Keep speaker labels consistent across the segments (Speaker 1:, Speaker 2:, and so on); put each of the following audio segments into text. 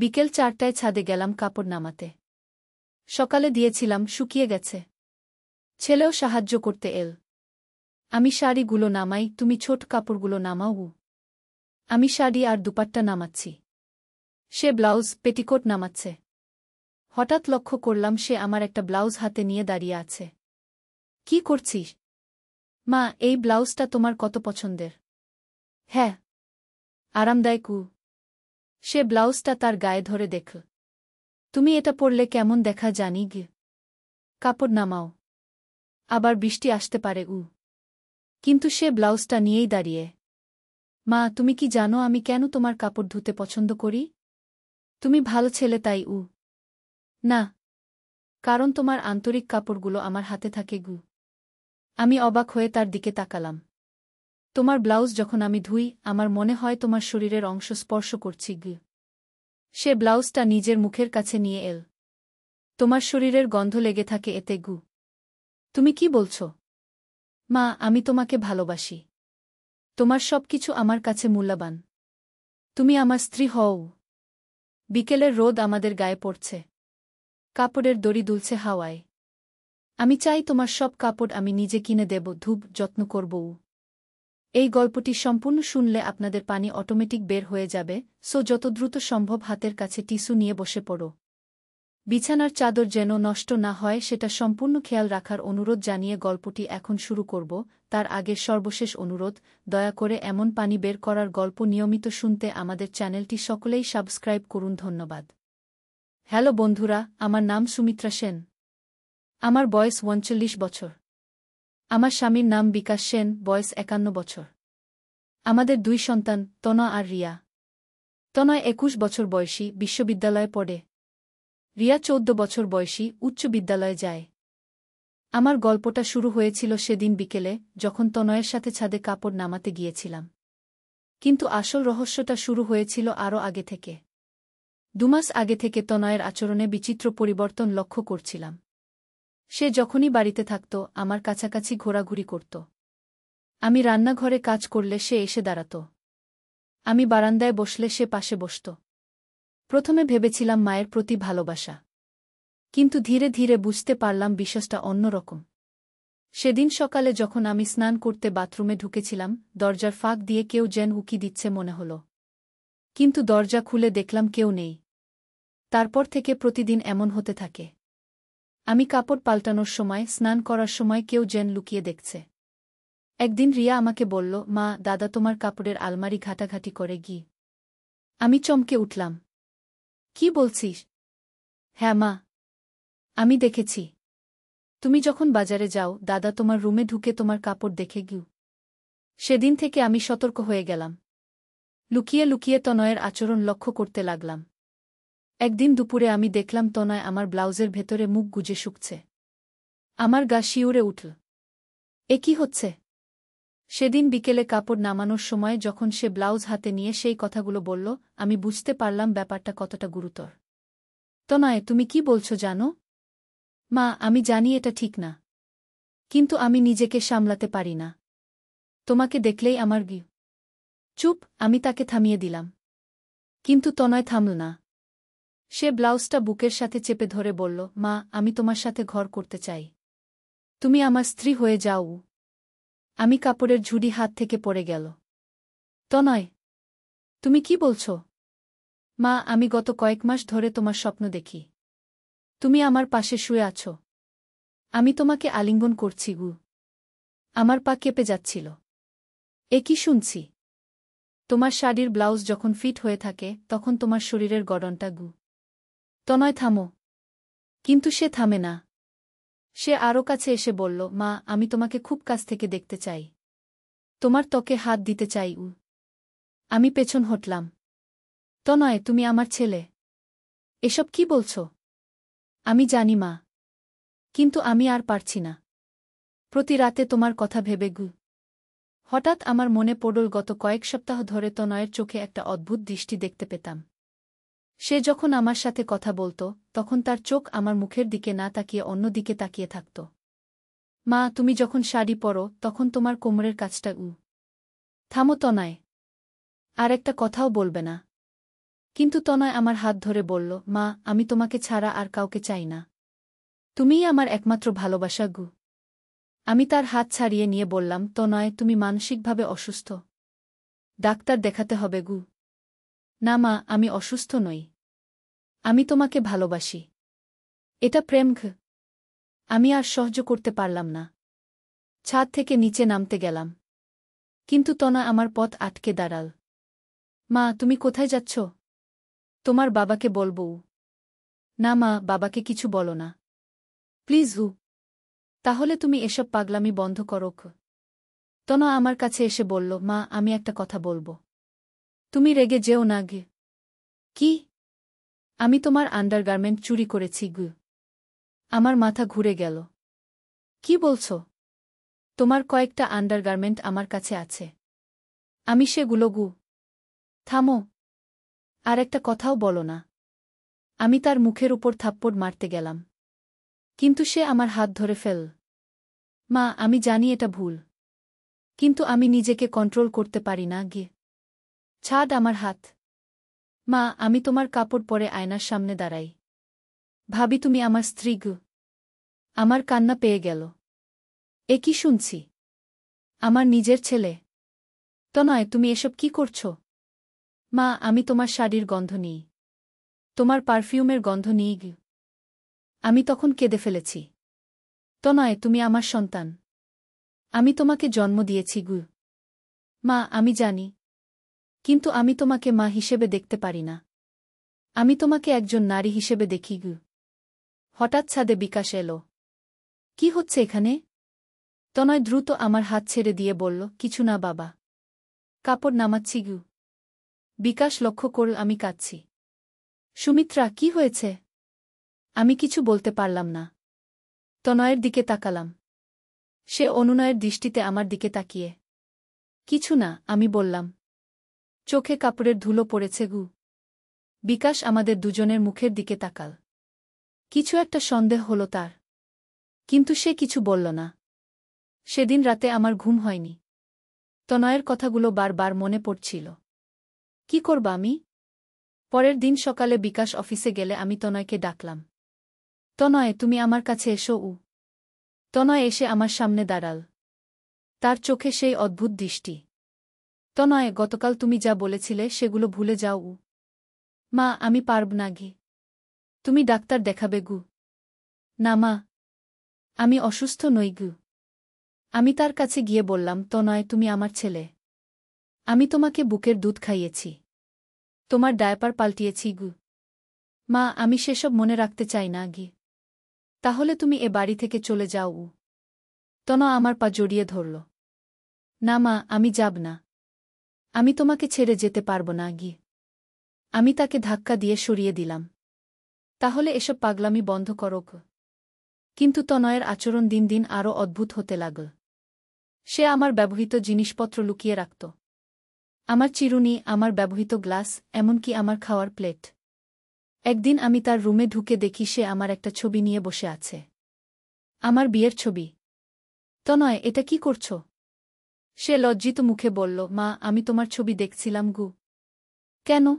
Speaker 1: বিকেল 4টায় ছাদে গেলাম কাপড় নামাতে। সকালে দিয়েছিলাম, শুকিয়ে গেছে। ছেলেও সাহায্য করতে এল। আমি শাড়িগুলো নামাই, তুমি ছোট কাপড়গুলো নামাও। আমি শাড়ি আর দুপাট্টা নামাচ্ছি। সে ব্লাউজ, পেটিকোট নামাচ্ছে। হঠাৎ লক্ষ্য করলাম সে আমার একটা ব্লাউজ হাতে নিয়ে দাঁড়িয়ে আছে। কি করছিস? মা, এই ব্লাউজটা তোমার কত পছন্দের। হ্যাঁ, আরামদায়ক। সে ব্লাউজটা তার গায়ে ধরে দেখল। তুমি এটা পরলে কেমন দেখা জানি গে। কাপড় নামাও, আবার বৃষ্টি আসতে পারে। কিন্তু সে ব্লাউজটা নিয়েই দাঁড়িয়ে। মা, তুমি কি জানো আমি কেন তোমার কাপড় ধুতে পছন্দ করি? তুমি ভালো ছেলে তাই। না, কারণ তোমার আন্তরিক কাপড়গুলো আমার হাতে থাকে। আমি অবাক হয়ে তার দিকে তাকালাম। তোমার ব্লাউজ যখন আমি ধুই, আমার মনে হয় তোমার শরীরের অংশ স্পর্শ করছি। সে ব্লাউজটা নিজের মুখের কাছে নিয়ে এল। তোমার শরীরের গন্ধ লেগে থাকে এতে। তুমি কি বলছ? মা, আমি তোমাকে ভালোবাসি। তোমার সবকিছু আমার কাছে মূল্যবান। তুমি আমার স্ত্রী হও। বিকেলের রোদ আমাদের গায়ে পড়ছে। কাপড়ের দড়ি দুলছে হাওয়ায়। আমি চাই তোমার সব কাপড় আমি নিজে কিনে দেব, ধূপ, যত্ন করব। এই গল্পটি সম্পূর্ণ শুনলে আপনাদের পানি অটোমেটিক বের হয়ে যাবে, সো যত দ্রুত সম্ভব হাতের কাছে টিস্যু নিয়ে বসে পড়ো। বিছানার চাদর যেন নষ্ট না হয় সেটা সম্পূর্ণ খেয়াল রাখার অনুরোধ জানিয়ে গল্পটি এখন শুরু করব। তার আগের সর্বশেষ অনুরোধ, দয়া করে এমন পানি বের করার গল্প নিয়মিত শুনতে আমাদের চ্যানেলটি সকলেই সাবস্ক্রাইব করুন। ধন্যবাদ। হ্যালো বন্ধুরা, আমার নাম সুমিত্রা সেন। আমার বয়স 39 বছর। আমার স্বামীর নাম বিকাশ সেন, বয়স 51 বছর। আমাদের 2 সন্তান, তনয় আর রিয়া। তনয় 21 বছর বয়সী, বিশ্ববিদ্যালয়ে পড়ে। রিয়া 14 বছর বয়সী, উচ্চ বিদ্যালয়ে যায়। আমার গল্পটা শুরু হয়েছিল সেদিন বিকেলে, যখন তনয়ের সাথে ছাদে কাপড় নামাতে গিয়েছিলাম। কিন্তু আসল রহস্যটা শুরু হয়েছিল আরও আগে থেকে। 2 মাস আগে থেকে তনয়ের আচরণে বিচিত্র পরিবর্তন লক্ষ্য করছিলাম। সে যখনই বাড়িতে থাকত, আমার কাছাকাছি ঘোরাঘুরি করত। আমি রান্নাঘরে কাজ করলে সে এসে দাঁড়াত। আমি বারান্দায় বসলে সে পাশে বসত। প্রথমে ভেবেছিলাম মায়ের প্রতি ভালোবাসা। কিন্তু ধীরে ধীরে বুঝতে পারলাম বিষয়টা অন্যরকম। সেদিন সকালে যখন আমি স্নান করতে বাথরুমে ঢুকেছিলাম, দরজার ফাঁক দিয়ে কেউ যেন উকি দিচ্ছে মনে হল। কিন্তু দরজা খুলে দেখলাম কেউ নেই। তারপর থেকে প্রতিদিন এমন হতে থাকে। আমি কাপড় পাল্টানোর সময়, স্নান করার সময় কেউ যেন লুকিয়ে দেখছে। একদিন রিয়া আমাকে বলল, মা, দাদা তোমার কাপড়ের আলমারি ঘাটাঘাটি করে গি। আমি চমকে উঠলাম। কি বলছিস? হ্যাঁ মা, আমি দেখেছি। তুমি যখন বাজারে যাও, দাদা তোমার রুমে ঢুকে তোমার কাপড় দেখে গিউ। সেদিন থেকে আমি সতর্ক হয়ে গেলাম। লুকিয়ে লুকিয়ে তনয়ের আচরণ লক্ষ্য করতে লাগলাম। একদিন দুপুরে আমি দেখলাম তনয় আমার ব্লাউজের ভেতরে মুখ গুজে শুকছে। আমার গা শিউরে উঠল। এ কি হচ্ছে? সেদিন বিকেলে কাপড় নামানোর সময় যখন সে ব্লাউজ হাতে নিয়ে সেই কথাগুলো বলল, আমি বুঝতে পারলাম ব্যাপারটা কতটা গুরুতর। তনয়, তুমি কি বলছো জানো? মা, আমি জানি এটা ঠিক না। কিন্তু আমি নিজেকে সামলাতে পারি না। তোমাকে দেখলেই আমার গি। চুপ, আমি তাকে থামিয়ে দিলাম। কিন্তু তনয় থামল না। সে ব্লাউজটা বুকের সাথে চেপে ধরে বলল, মা, আমি তোমার সাথে ঘর করতে চাই। তুমি আমার স্ত্রী হয়ে যাও। আমি কাপড়ের ঝুড়ি হাত থেকে পড়ে গেল। তনয়, তুমি কি বলছ? মা, আমি গত কয়েক মাস ধরে তোমার স্বপ্ন দেখি। তুমি আমার পাশে শুয়ে আছো। আমি তোমাকে আলিঙ্গন করছি। আমার পা কেঁপে যাচ্ছিল। এ কি শুনছি? তোমার শাড়ির ব্লাউজ যখন ফিট হয়ে থাকে, তখন তোমার শরীরের গড়নটা। তনয়, থামো। কিন্তু সে থামে না। সে আরও কাছে এসে বলল, মা, আমি তোমাকে খুব কাছ থেকে দেখতে চাই। তোমার ত্বকে হাত দিতে চাই। আমি পেছন হটলাম। তনয়, তুমি আমার ছেলে। এসব কি বলছ? আমি জানি মা। কিন্তু আমি আর পারছি না। প্রতি রাতে তোমার কথা ভেবে। হঠাৎ আমার মনে পড়ল গত কয়েক সপ্তাহ ধরে তনয়ের চোখে একটা অদ্ভুত দৃষ্টি দেখতে পেতাম। সে যখন আমার সাথে কথা বলত, তখন তার চোখ আমার মুখের দিকে না তাকিয়ে অন্য দিকে তাকিয়ে থাকত। মা, তুমি যখন শাড়ি পরো, তখন তোমার কোমরের কাছটা। থামো তনয়। আর একটা কথাও বলবে না। কিন্তু তনয় আমার হাত ধরে বলল, মা, আমি তোমাকে ছাড়া আর কাউকে চাই না। তুমিই আমার একমাত্র ভালোবাসা গু। আমি তার হাত ছাড়িয়ে নিয়ে বললাম, তনয়, তুমি মানসিকভাবে অসুস্থ। ডাক্তার দেখাতে হবে গু। না মা, আমি অসুস্থ নই। আমি তোমাকে ভালোবাসি। এটা প্রেম ঘ। আমি আর সহ্য করতে পারলাম না। ছাদ থেকে নিচে নামতে গেলাম। কিন্তু তনয় আমার পথ আটকে দাঁড়াল। মা, তুমি কোথায় যাচ্ছ? তোমার বাবাকে বলবো। না মা, বাবাকে কিছু বলো না। প্লিজ হু। তাহলে তুমি এসব পাগলামি বন্ধ করো। তনয় আমার কাছে এসে বলল, মা, আমি একটা কথা বলবো। তুমি রেগে যেও না গে। কি? আমি তোমার আন্ডারগার্মেন্ট চুরি করেছি গু। আমার মাথা ঘুরে গেল। কি বলছো? তোমার কয়েকটা আন্ডারগার্মেন্ট আমার কাছে আছে। আমি সেগুলো গু। থামো। আর একটা কথাও বলো না। আমি তার মুখের উপর থাপ্পড় মারতে গেলাম। কিন্তু সে আমার হাত ধরে ফেল। মা, আমি জানি এটা ভুল। কিন্তু আমি নিজেকে কন্ট্রোল করতে পারি না গে। ছাড় আমার হাত। মা, আমি তোমার কাপড় পরে আয়নার সামনে দাঁড়াই। ভাবি তুমি আমার স্ত্রী গু। আমার কান্না পেয়ে গেল। এ কি শুনছি? আমার নিজের ছেলে। তনয়, তুমি এসব কি করছো? মা, আমি তোমার শাড়ির গন্ধ নিই। তোমার পারফিউমের গন্ধ নিই গু। আমি তখন কেঁদে ফেলেছি। তনয়, তুমি আমার সন্তান। আমি তোমাকে জন্ম দিয়েছি গু। মা, আমি জানি। কিন্তু আমি তোমাকে মা হিসেবে দেখতে পারি না। আমি তোমাকে একজন নারী হিসেবে দেখি গু। হঠাৎ ছাদে বিকাশ এলো। কি হচ্ছে এখানে? তনয় দ্রুত আমার হাত ছেড়ে দিয়ে বলল, কিছু না বাবা। কাপড় নামাচ্ছি গু। বিকাশ লক্ষ্য করল আমি কাঁদছি। সুমিত্রা, কি হয়েছে? আমি কিছু বলতে পারলাম না। তনয়ের দিকে তাকালাম। সে অনুনয়ের দৃষ্টিতে আমার দিকে তাকিয়ে। কিছু না, আমি বললাম। চোখে কাপড়ের ধুলো পড়েছে গু। বিকাশ আমাদের দুজনের মুখের দিকে তাকাল। কিছু একটা সন্দেহ হলো তার। কিন্তু সে কিছু বলল না। সেদিন রাতে আমার ঘুম হয়নি। তনয়ের কথাগুলো বারবার মনে পড়ছিল। কি করবা আমি? পরের দিন সকালে বিকাশ অফিসে গেলে আমি তনয়কে ডাকলাম। তনয়, তুমি আমার কাছে এসো। তনয় এসে আমার সামনে দাঁড়াল। তার চোখে সেই অদ্ভুত দৃষ্টি। তনয়, গতকাল তুমি যা বলেছিলে সেগুলো ভুলে যাও। মা, আমি পারব না গে। তুমি ডাক্তার দেখাবে গু। না মা, আমি অসুস্থ নই গু। আমি তার কাছে গিয়ে বললাম, তনয়, তুমি আমার ছেলে। আমি তোমাকে বুকের দুধ খাইয়েছি। তোমার ডায়াপার পাল্টিয়েছি গু। মা, আমি সেসব মনে রাখতে চাই না গে। তাহলে তুমি এ বাড়ি থেকে চলে যাও। তনয় আমার পা জড়িয়ে ধরল। না মা, আমি যাব না। আমি তোমাকে ছেড়ে যেতে পারব না গি। আমি তাকে ধাক্কা দিয়ে সরিয়ে দিলাম। তাহলে এসব পাগলামি বন্ধ করো। কিন্তু তনয়ের আচরণ দিন দিন আরও অদ্ভুত হতে লাগল। সে আমার ব্যবহৃত জিনিসপত্র লুকিয়ে রাখত। আমার চিরুনি, আমার ব্যবহৃত গ্লাস, এমনকি আমার খাওয়ার প্লেট। একদিন আমি তার রুমে ঢুকে দেখি সে আমার একটা ছবি নিয়ে বসে আছে। আমার বিয়ের ছবি। তনয়, এটা কি করছ? সে লজ্জিত মুখে বলল, মা, আমি তোমার ছবি দেখছিলাম গু। কেন?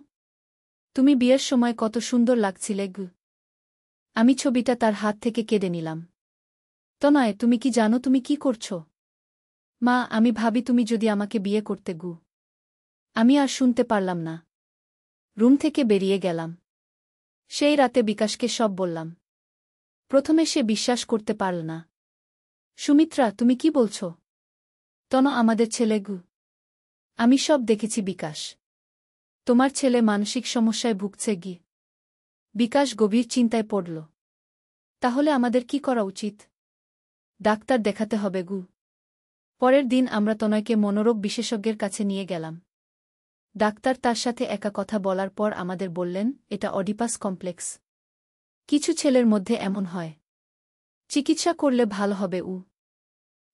Speaker 1: তুমি বিয়ের সময় কত সুন্দর লাগছিলে গু। আমি ছবিটা তার হাত থেকে কেড়ে নিলাম। তনয়, তুমি কি জানো তুমি কি করছ? মা, আমি ভাবি তুমি যদি আমাকে বিয়ে করতে গু। আমি আর শুনতে পারলাম না। রুম থেকে বেরিয়ে গেলাম। সেই রাতে বিকাশকে সব বললাম। প্রথমে সে বিশ্বাস করতে পারল না। সুমিত্রা, তুমি কি বলছ? তন আমাদের ছেলে গু। আমি সব দেখেছি বিকাশ। তোমার ছেলে মানসিক সমস্যায় ভুগছে গি। বিকাশ গভীর চিন্তায় পড়ল। তাহলে আমাদের কি করা উচিত? ডাক্তার দেখাতে হবে গু। পরের দিন আমরা তনয়কে মনোরোগ বিশেষজ্ঞের কাছে নিয়ে গেলাম। ডাক্তার তার সাথে একা কথা বলার পর আমাদের বললেন, এটা অডিপাস কমপ্লেক্স। কিছু ছেলের মধ্যে এমন হয়। চিকিৎসা করলে ভালো হবে।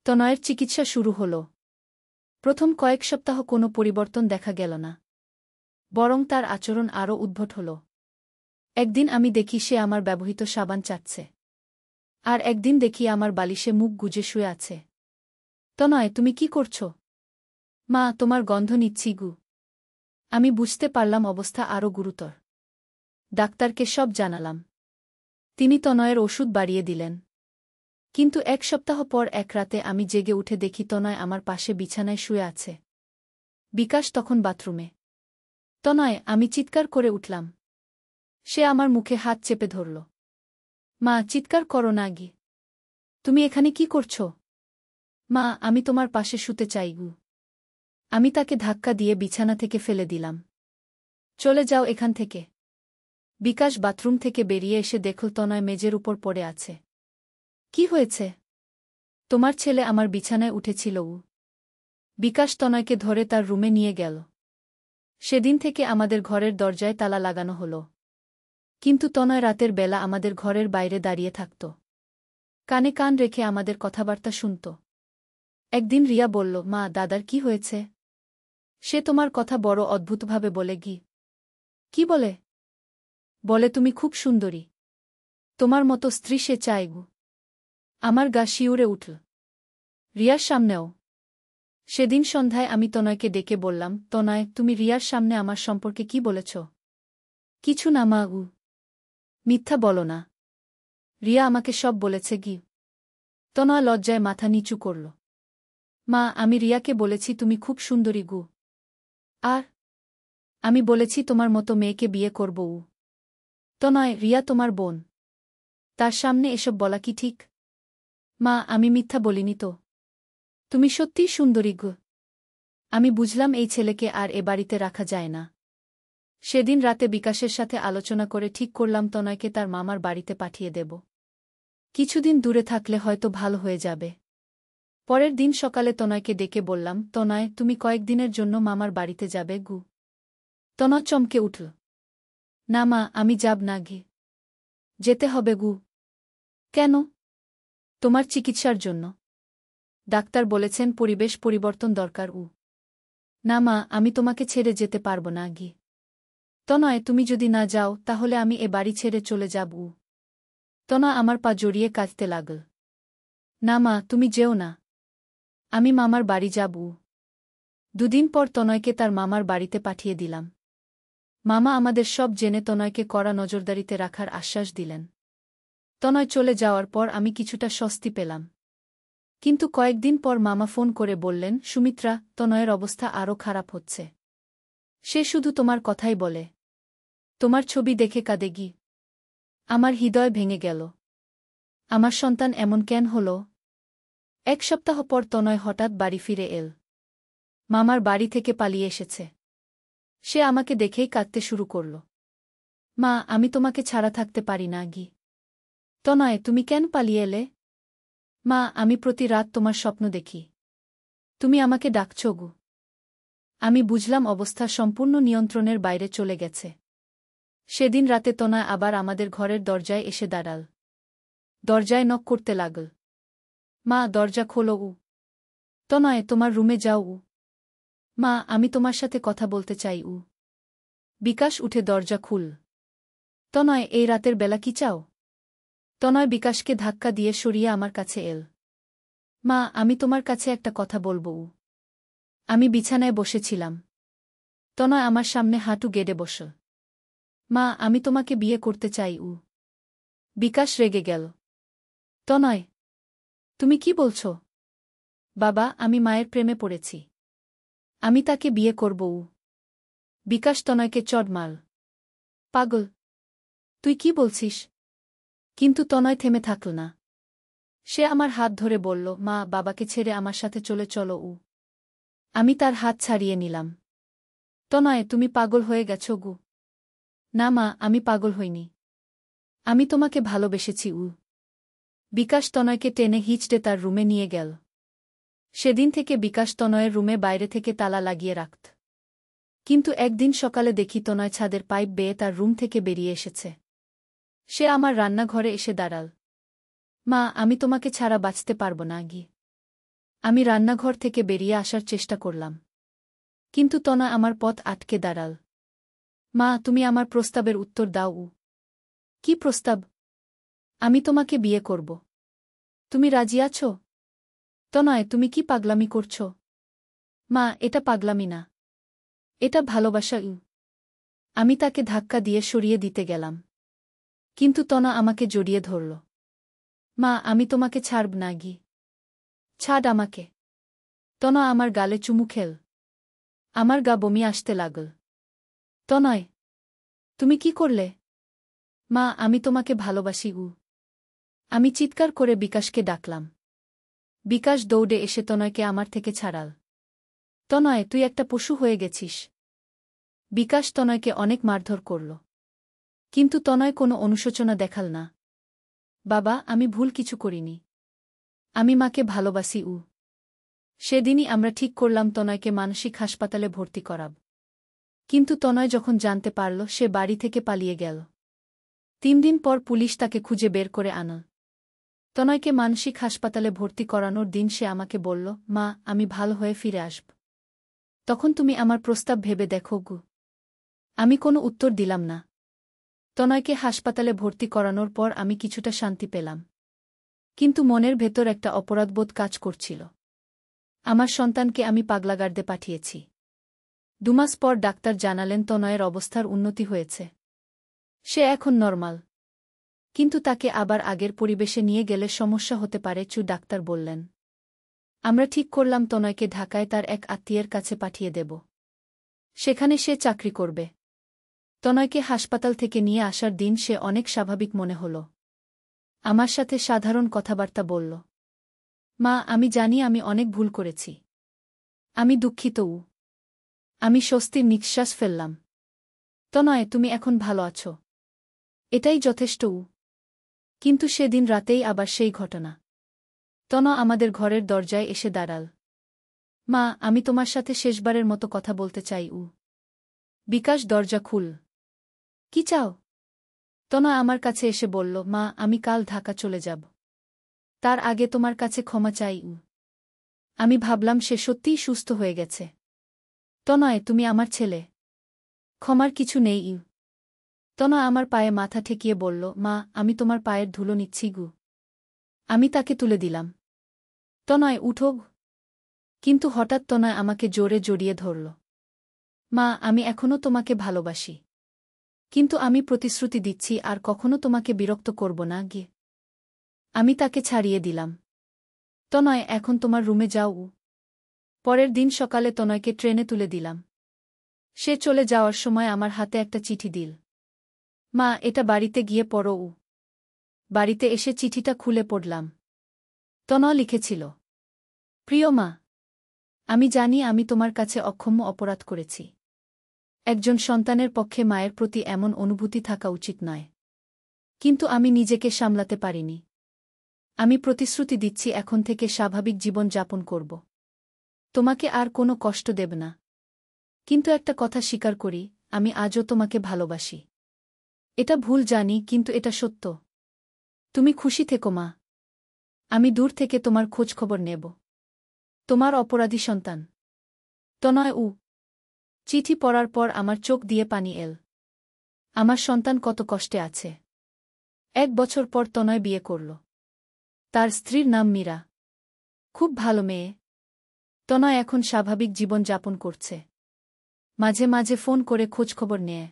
Speaker 1: তনয়ের চিকিৎসা শুরু হল। প্রথম কয়েক সপ্তাহ কোনো পরিবর্তন দেখা গেল না। বরং তার আচরণ আরও উদ্ভট হল। একদিন আমি দেখি সে আমার ব্যবহৃত সাবান চাটছে। আর একদিন দেখি আমার বালিশে মুখ গুজে শুয়ে আছে। তনয়, তুমি কি করছ? মা, তোমার গন্ধ নিচ্ছি গু। আমি বুঝতে পারলাম অবস্থা আরও গুরুতর। ডাক্তারকে সব জানালাম। তিনি তনয়ের ওষুধ বাড়িয়ে দিলেন। কিন্তু 1 সপ্তাহ পর এক রাতে আমি জেগে উঠে দেখি তনয় আমার পাশে বিছানায় শুয়ে আছে। বিকাশ তখন বাথরুমে। তনয়, আমি চিৎকার করে উঠলাম। সে আমার মুখে হাত চেপে ধরল। মা, চিৎকার করো না গি। তুমি এখানে কি করছো? মা, আমি তোমার পাশে শুতে চাই গু। আমি তাকে ধাক্কা দিয়ে বিছানা থেকে ফেলে দিলাম। চলে যাও এখান থেকে। বিকাশ বাথরুম থেকে বেরিয়ে এসে দেখল তনয় মেঝের উপর পড়ে আছে। কি হয়েছে? তোমার ছেলে আমার বিছানায় উঠেছিল। বিকাশ তনয়কে ধরে তার রুমে নিয়ে গেল। সেদিন থেকে আমাদের ঘরের দরজায় তালা লাগানো হলো। কিন্তু তনয় রাতের বেলা আমাদের ঘরের বাইরে দাঁড়িয়ে থাকত। কানে কান রেখে আমাদের কথাবার্তা শুনত। একদিন রিয়া বলল, মা, দাদার কি হয়েছে? সে তোমার কথা বড় অদ্ভুতভাবে বলে গি। কি বলে? বলে তুমি খুব সুন্দরী। তোমার মতো স্ত্রী সে চায় গু। আমার গা শিউরে উঠল। রিয়ার সামনেও। সেদিন সন্ধ্যায় আমি তনয়কে ডেকে বললাম, তনয়, তুমি রিয়ার সামনে আমার সম্পর্কে কি বলেছ? কিছু না মা। মিথ্যা বলো না। রিয়া আমাকে সব বলেছে গি। তনয় লজ্জায় মাথা নিচু করল। মা, আমি রিয়াকে বলেছি তুমি খুব সুন্দরী গু। আর আমি বলেছি তোমার মতো মেয়েকে বিয়ে করব। তনয়, রিয়া তোমার বোন। তার সামনে এসব বলা কি ঠিক? মা, আমি মিথ্যা বলিনি তো। তুমি সত্যিই সুন্দরী গু। আমি বুঝলাম এই ছেলেকে আর এ বাড়িতে রাখা যায় না। সেদিন রাতে বিকাশের সাথে আলোচনা করে ঠিক করলাম তনয়কে তার মামার বাড়িতে পাঠিয়ে দেব। কিছুদিন দূরে থাকলে হয়তো ভালো হয়ে যাবে। পরের দিন সকালে তনয়কে ডেকে বললাম, তনয়, তুমি কয়েকদিনের জন্য মামার বাড়িতে যাবে গু। তনয় চমকে উঠল। না মা, আমি যাব না গে। যেতে হবে গু। কেন? তোমার চিকিৎসার জন্য। ডাক্তার বলেছেন পরিবেশ পরিবর্তন দরকার। না মা, আমি তোমাকে ছেড়ে যেতে পারব না গি। তনয়, তুমি যদি না যাও তাহলে আমি এ বাড়ি ছেড়ে চলে যাব। তনয় আমার পা জড়িয়ে কাঁদতে লাগল। না মা, তুমি যেও না। আমি মামার বাড়ি যাব। 2 দিন পর তনয়কে তার মামার বাড়িতে পাঠিয়ে দিলাম। মামা আমাদের সব জেনে তনয়কে কড়া নজরদারিতে রাখার আশ্বাস দিলেন। তনয় চলে যাওয়ার পর আমি কিছুটা স্বস্তি পেলাম। কিন্তু কয়েকদিন পর মামা ফোন করে বললেন, সুমিত্রা, তনয়ের অবস্থা আরও খারাপ হচ্ছে। সে শুধু তোমার কথাই বলে। তোমার ছবি দেখে কাঁদে গি। আমার হৃদয় ভেঙে গেল। আমার সন্তান এমন কেন হল? 1 সপ্তাহ পর তনয় হঠাৎ বাড়ি ফিরে এল। মামার বাড়ি থেকে পালিয়ে এসেছে। সে আমাকে দেখেই কাঁদতে শুরু করল। মা, আমি তোমাকে ছাড়া থাকতে পারি না গি। তনয়, তুমি কেন পালিয়ে এলে? মা, আমি প্রতি রাত তোমার স্বপ্ন দেখি। তুমি আমাকে ডাকছ গু। আমি বুঝলাম অবস্থা সম্পূর্ণ নিয়ন্ত্রণের বাইরে চলে গেছে। সেদিন রাতে তনয় আবার আমাদের ঘরের দরজায় এসে দাঁড়াল। দরজায় নক করতে লাগল। মা, দরজা খোলো। তনয়, তোমার রুমে যাও। মা, আমি তোমার সাথে কথা বলতে চাই। বিকাশ উঠে দরজা খুল। তনয়, এই রাতের বেলা কি চাও? তনয় বিকাশকে ধাক্কা দিয়ে সরিয়ে আমার কাছে এল। মা, আমি তোমার কাছে একটা কথা বলবো। আমি বিছানায় বসেছিলাম। তনয় আমার সামনে হাঁটু গেড়ে বসল। মা, আমি তোমাকে বিয়ে করতে চাই। বিকাশ রেগে গেল। তনয়, তুমি কি বলছ? বাবা, আমি মায়ের প্রেমে পড়েছি। আমি তাকে বিয়ে করব। বিকাশ তনয়কে চড় মারল। পাগল! তুই কি বলছিস? কিন্তু তনয় থেমে থাকল না। সে আমার হাত ধরে বলল, মা, বাবাকে ছেড়ে আমার সাথে চলে চলো। আমি তার হাত ছাড়িয়ে নিলাম। তনয়, তুমি পাগল হয়ে গেছ গু। না মা, আমি পাগল হইনি। আমি তোমাকে ভালোবেসেছি। বিকাশ তনয়কে টেনে হিঁচড়ে তার রুমে নিয়ে গেল। সেদিন থেকে বিকাশ তনয়ের রুমে বাইরে থেকে তালা লাগিয়ে রাখত। কিন্তু একদিন সকালে দেখি তনয় ছাদের পাইপ বেয়ে তার রুম থেকে বেরিয়ে এসেছে। সে আমার রান্নাঘরে এসে দাঁড়াল। মা, আমি তোমাকে ছাড়া বাঁচতে পারব না গি। আমি রান্নাঘর থেকে বেরিয়ে আসার চেষ্টা করলাম। কিন্তু তনয় আমার পথ আটকে দাঁড়াল। মা, তুমি আমার প্রস্তাবের উত্তর দাও। কি প্রস্তাব? আমি তোমাকে বিয়ে করব। তুমি রাজি আছো? তনয়, তুমি কি পাগলামি করছ? মা, এটা পাগলামি না। এটা ভালোবাসা। আমি তাকে ধাক্কা দিয়ে সরিয়ে দিতে গেলাম। কিন্তু তনা আমাকে জড়িয়ে ধরল। মা, আমি তোমাকে ছাড়ব না গি। ছাড় আমাকে। তনা আমার গালে চুমু খেল। আমার গা বমি আসতে লাগল। তনয়, তুমি কি করলে? মা, আমি তোমাকে ভালোবাসি। আমি চিৎকার করে বিকাশকে ডাকলাম। বিকাশ দৌড়ে এসে তনয়কে আমার থেকে ছাড়াল। তনয়, তুই একটা পশু হয়ে গেছিস। বিকাশ তনয়কে অনেক মারধর করল। কিন্তু তনয় কোনো অনুশোচনা দেখাল না। বাবা, আমি ভুল কিছু করিনি। আমি মাকে ভালোবাসি। সেদিনই আমরা ঠিক করলাম তনয়কে মানসিক হাসপাতালে ভর্তি করাব। কিন্তু তনয় যখন জানতে পারল, সে বাড়ি থেকে পালিয়ে গেল। 3 দিন পর পুলিশ তাকে খুঁজে বের করে আনল। তনয়কে মানসিক হাসপাতালে ভর্তি করানোর দিন সে আমাকে বলল, মা, আমি ভালো হয়ে ফিরে আসব। তখন তুমি আমার প্রস্তাব ভেবে দেখো গু। আমি কোনো উত্তর দিলাম না। তনয়কে হাসপাতালে ভর্তি করানোর পর আমি কিছুটা শান্তি পেলাম। কিন্তু মনের ভেতর একটা অপরাধবোধ কাজ করছিল। আমার সন্তানকে আমি পাগলাগারদে পাঠিয়েছি। 2 মাস পর ডাক্তার জানালেন তনয়ের অবস্থার উন্নতি হয়েছে। সে এখন নরমাল। কিন্তু তাকে আবার আগের পরিবেশে নিয়ে গেলে সমস্যা হতে পারে, ডাক্তার বললেন। আমরা ঠিক করলাম তনয়কে ঢাকায় তার এক আত্মীয়ের কাছে পাঠিয়ে দেব। সেখানে সে চাকরি করবে। তনয়কে হাসপাতাল থেকে নিয়ে আসার দিন সে অনেক স্বাভাবিক মনে হল। আমার সাথে সাধারণ কথাবার্তা বলল। মা, আমি জানি আমি অনেক ভুল করেছি। আমি দুঃখিত। আমি স্বস্তির নিঃশ্বাস ফেললাম। তনয়, তুমি এখন ভালো আছো। এটাই যথেষ্ট। কিন্তু সেদিন রাতেই আবার সেই ঘটনা। তনয় আমাদের ঘরের দরজায় এসে দাঁড়াল। মা, আমি তোমার সাথে শেষবারের মতো কথা বলতে চাই। বিকাশ, দরজা খুল। কি চাও? তনয় আমার কাছে এসে বলল, মা, আমি কাল ঢাকা চলে যাব। তার আগে তোমার কাছে ক্ষমা চাই। আমি ভাবলাম সে সত্যিই সুস্থ হয়ে গেছে। তনয়, তুমি আমার ছেলে। ক্ষমার কিছু নেই। তনয় আমার পায়ে মাথা ঠেকিয়ে বলল, মা, আমি তোমার পায়ের ধুলো নিচ্ছি গু। আমি তাকে তুলে দিলাম। তনয়, উঠো। কিন্তু হঠাৎ তনয় আমাকে জোরে জড়িয়ে ধরল। মা, আমি এখনও তোমাকে ভালোবাসি। কিন্তু আমি প্রতিশ্রুতি দিচ্ছি আর কখনো তোমাকে বিরক্ত করব না গে। আমি তাকে ছাড়িয়ে দিলাম। তনয়, এখন তোমার রুমে যাও। পরের দিন সকালে তনয়কে ট্রেনে তুলে দিলাম। সে চলে যাওয়ার সময় আমার হাতে একটা চিঠি দিল। মা, এটা বাড়িতে গিয়ে পড়ো। বাড়িতে এসে চিঠিটা খুলে পড়লাম। তনয় লিখেছিল, প্রিয় মা, আমি জানি আমি তোমার কাছে অক্ষম্য অপরাধ করেছি। একজন সন্তানের পক্ষে মায়ের প্রতি এমন অনুভূতি থাকা উচিত নয়। কিন্তু আমি নিজেকে সামলাতে পারিনি। আমি প্রতিশ্রুতি দিচ্ছি এখন থেকে স্বাভাবিক জীবন যাপন করব। তোমাকে আর কোনো কষ্ট দেব না। কিন্তু একটা কথা স্বীকার করি, আমি আজও তোমাকে ভালোবাসি। এটা ভুল জানি, কিন্তু এটা সত্য। তুমি খুশি থেকো মা। আমি দূর থেকে তোমার খোঁজখবর নেব। তোমার অপরাধী সন্তান। তনয়। চিঠি পড়ার পর আমার চোখ দিয়ে পানি এল। আমার সন্তান কত কষ্টে আছে। 1 বছর পর তনয় বিয়ে করল। তার স্ত্রীর নাম মীরা। খুব ভালো মেয়ে। তনয় এখন স্বাভাবিক জীবন যাপন করছে। মাঝে মাঝে ফোন করে খোঁজখবর নেয়।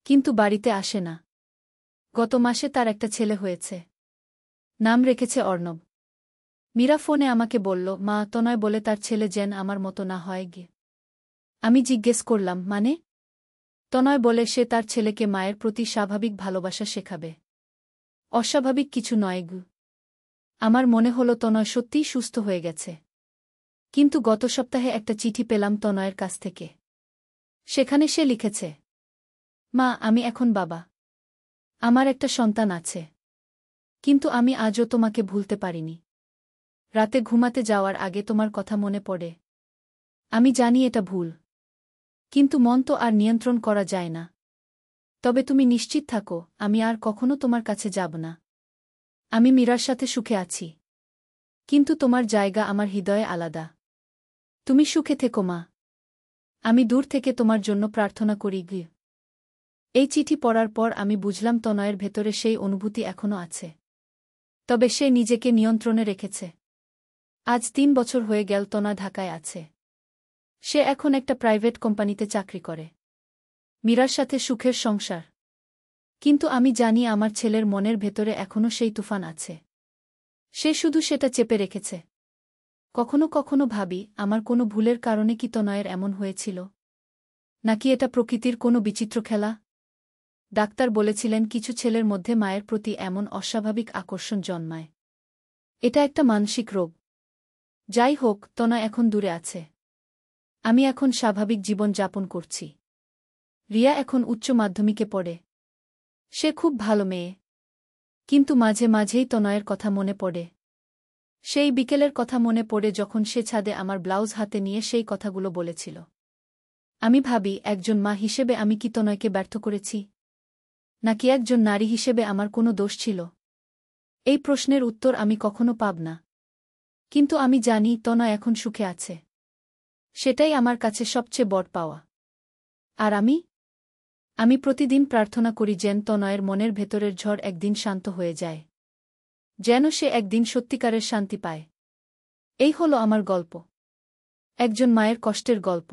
Speaker 1: কিন্তু বাড়িতে আসে না। গত মাসে তার একটা ছেলে হয়েছে। নাম রেখেছে অর্ণব। মীরা ফোনে আমাকে বলল, মা, তনয় বলে তার ছেলে যেন আমার মতো না হয় গে। আমি জিজ্ঞেস করলাম, মানে? তনয় বলে সে তার ছেলেকে মায়ের প্রতি স্বাভাবিক ভালোবাসা শেখাবে। অস্বাভাবিক কিছু নয় গু। আমার মনে হলো তনয় সত্যিই সুস্থ হয়ে গেছে। কিন্তু গত সপ্তাহে একটা চিঠি পেলাম তনয়ের কাছ থেকে। সেখানে সে লিখেছে, মা, আমি এখন বাবা। আমার একটা সন্তান আছে। কিন্তু আমি আজও তোমাকে ভুলতে পারিনি। রাতে ঘুমাতে যাওয়ার আগে তোমার কথা মনে পড়ে। আমি জানি এটা ভুল। কিন্তু মন তো আর নিয়ন্ত্রণ করা যায় না। তবে তুমি নিশ্চিত থাকো, আমি আর কখনো তোমার কাছে যাব না। আমি মীরার সাথে সুখে আছি। কিন্তু তোমার জায়গা আমার হৃদয়ে আলাদা। তুমি সুখে থেকো মা। আমি দূর থেকে তোমার জন্য প্রার্থনা করি গে। এই চিঠি পড়ার পর আমি বুঝলাম তনয়ের ভেতরে সেই অনুভূতি এখনো আছে। তবে সে নিজেকে নিয়ন্ত্রণে রেখেছে। আজ 3 বছর হয়ে গেল তনয় ঢাকায় আছে। সে এখন একটা প্রাইভেট কোম্পানিতে চাকরি করে। মীরার সাথে সুখের সংসার। কিন্তু আমি জানি আমার ছেলের মনের ভেতরে এখনও সেই তুফান আছে। সে শুধু সেটা চেপে রেখেছে। কখনো কখনো ভাবি, আমার কোনো ভুলের কারণে কি তনয়ের এমন হয়েছিল? নাকি এটা প্রকৃতির কোনো বিচিত্র খেলা? ডাক্তার বলেছিলেন কিছু ছেলের মধ্যে মায়ের প্রতি এমন অস্বাভাবিক আকর্ষণ জন্মায়। এটা একটা মানসিক রোগ। যাই হোক, তনয় এখন দূরে আছে। আমি এখন স্বাভাবিক জীবন যাপন করছি। রিয়া এখন উচ্চ মাধ্যমিকে পড়ে। সে খুব ভালো মেয়ে। কিন্তু মাঝে মাঝেই তনয়ের কথা মনে পড়ে। সেই বিকেলের কথা মনে পড়ে যখন সে ছাদে আমার ব্লাউজ হাতে নিয়ে সেই কথাগুলো বলেছিল। আমি ভাবি, একজন মা হিসেবে আমি কি তনয়কে ব্যর্থ করেছি? নাকি একজন নারী হিসেবে আমার কোনো দোষ ছিল? এই প্রশ্নের উত্তর আমি কখনো পাব না। কিন্তু আমি জানি তনয় এখন সুখে আছে। সেটাই আমার কাছে সবচেয়ে বড় পাওয়া। আর আমি প্রতিদিন প্রার্থনা করি যেন তনয়ের মনের ভেতরের ঝড় একদিন শান্ত হয়ে যায়। যেন সে একদিন সত্যিকারের শান্তি পায়। এই হলো আমার গল্প। একজন মায়ের কষ্টের গল্প।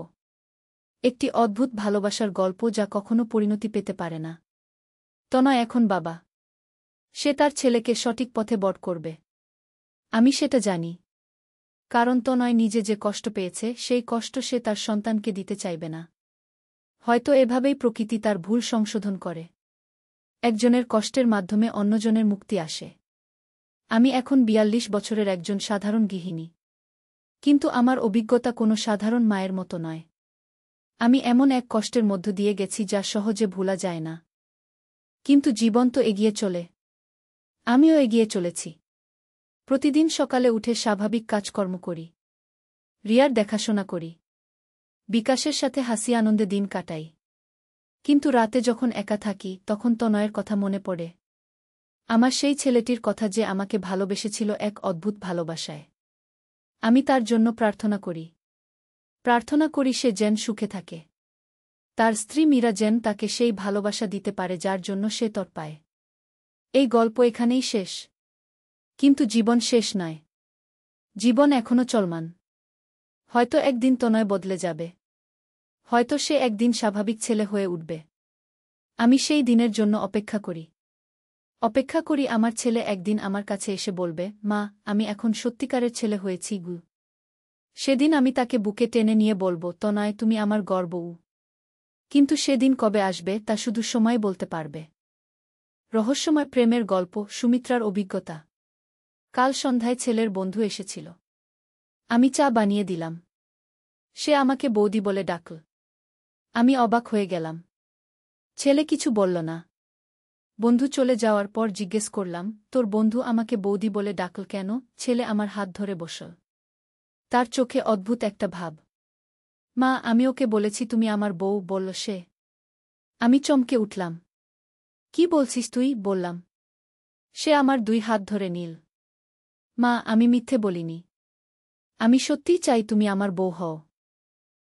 Speaker 1: একটি অদ্ভুত ভালোবাসার গল্প যা কখনো পরিণতি পেতে পারে না। তনয় এখন বাবা। সে তার ছেলেকে সঠিক পথে বড় করবে। আমি সেটা জানি। কারণ তনয় নিজে যে কষ্ট পেয়েছে সেই কষ্ট সে তার সন্তানকে দিতে চাইবে না। হয়তো এভাবেই প্রকৃতি তার ভুল সংশোধন করে। একজনের কষ্টের মাধ্যমে অন্যজনের মুক্তি আসে। আমি এখন ৪২ বছরের একজন সাধারণ গৃহিণী। কিন্তু আমার অভিজ্ঞতা কোনো সাধারণ মায়ের মতো নয়। আমি এমন এক কষ্টের মধ্য দিয়ে গেছি যা সহজে ভোলা যায় না। কিন্তু জীবন তো এগিয়ে চলে। আমিও এগিয়ে চলেছি। প্রতিদিন সকালে উঠে স্বাভাবিক কাজকর্ম করি। রিয়ার দেখাশোনা করি। বিকাশের সাথে হাসি আনন্দে দিন কাটাই। কিন্তু রাতে যখন একা থাকি তখন তনয়ের কথা মনে পড়ে। আমার সেই ছেলেটির কথা যে আমাকে ভালোবেসেছিল এক অদ্ভুত ভালোবাসায়। আমি তার জন্য প্রার্থনা করি। প্রার্থনা করি সে যেন সুখে থাকে। তার স্ত্রী মীরা যেন তাকে সেই ভালোবাসা দিতে পারে যার জন্য সে তড়পায়। এই গল্প এখানেই শেষ। কিন্তু জীবন শেষ নয়। জীবন এখনও চলমান। হয়তো একদিন তনয় বদলে যাবে। হয়তো সে একদিন স্বাভাবিক ছেলে হয়ে উঠবে। আমি সেই দিনের জন্য অপেক্ষা করি। অপেক্ষা করি আমার ছেলে একদিন আমার কাছে এসে বলবে, মা, আমি এখন সত্যিকারের ছেলে হয়েছি গু। সেদিন আমি তাকে বুকে টেনে নিয়ে বলব, তনয়, তুমি আমার গর্ব। কিন্তু সেদিন কবে আসবে তা শুধু সময় বলতে পারবে। রহস্যময় প্রেমের গল্প, সুমিত্রার অভিজ্ঞতা। কাল সন্ধ্যায় ছেলের বন্ধু এসেছিল। আমি চা বানিয়ে দিলাম। সে আমাকে বৌদি বলে ডাকল। আমি অবাক হয়ে গেলাম। ছেলে কিছু বলল না। বন্ধু চলে যাওয়ার পর জিজ্ঞেস করলাম, তোর বন্ধু আমাকে বৌদি বলে ডাকল কেন? ছেলে আমার হাত ধরে বসল। তার চোখে অদ্ভুত একটা ভাব। মা, আমি ওকে বলেছি তুমি আমার বউ, বলল সে। আমি চমকে উঠলাম। কি বলছিস তুই? বললাম। সে আমার 2 হাত ধরে নিল। মা, আমি মিথ্যে বলিনি। আমি সত্যিই চাই তুমি আমার বউ হও।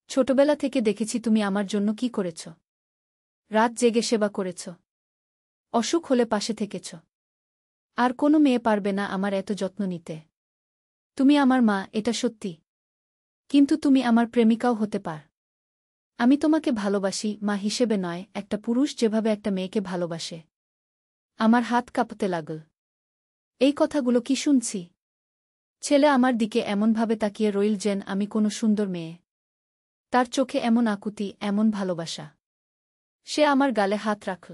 Speaker 1: ছোটবেলা থেকে দেখেছি তুমি আমার জন্য কি করেছ। রাত জেগে সেবা করেছ। অসুখ হলে পাশে থেকেছ। আর কোনো মেয়ে পারবে না আমার এত যত্ন নিতে। তুমি আমার মা, এটা সত্যি। কিন্তু তুমি আমার প্রেমিকাও হতে পার। আমি তোমাকে ভালোবাসি, মা হিসেবে নয়, একটা পুরুষ যেভাবে একটা মেয়েকে ভালোবাসে। আমার হাত কাঁপতে লাগল। এই কথাগুলো কি শুনছি? ছেলে আমার দিকে এমনভাবে তাকিয়ে রইল যেন আমি কোনো সুন্দর মেয়ে। তার চোখে এমন আকুতি, এমন ভালোবাসা। সে আমার গালে হাত রাখল।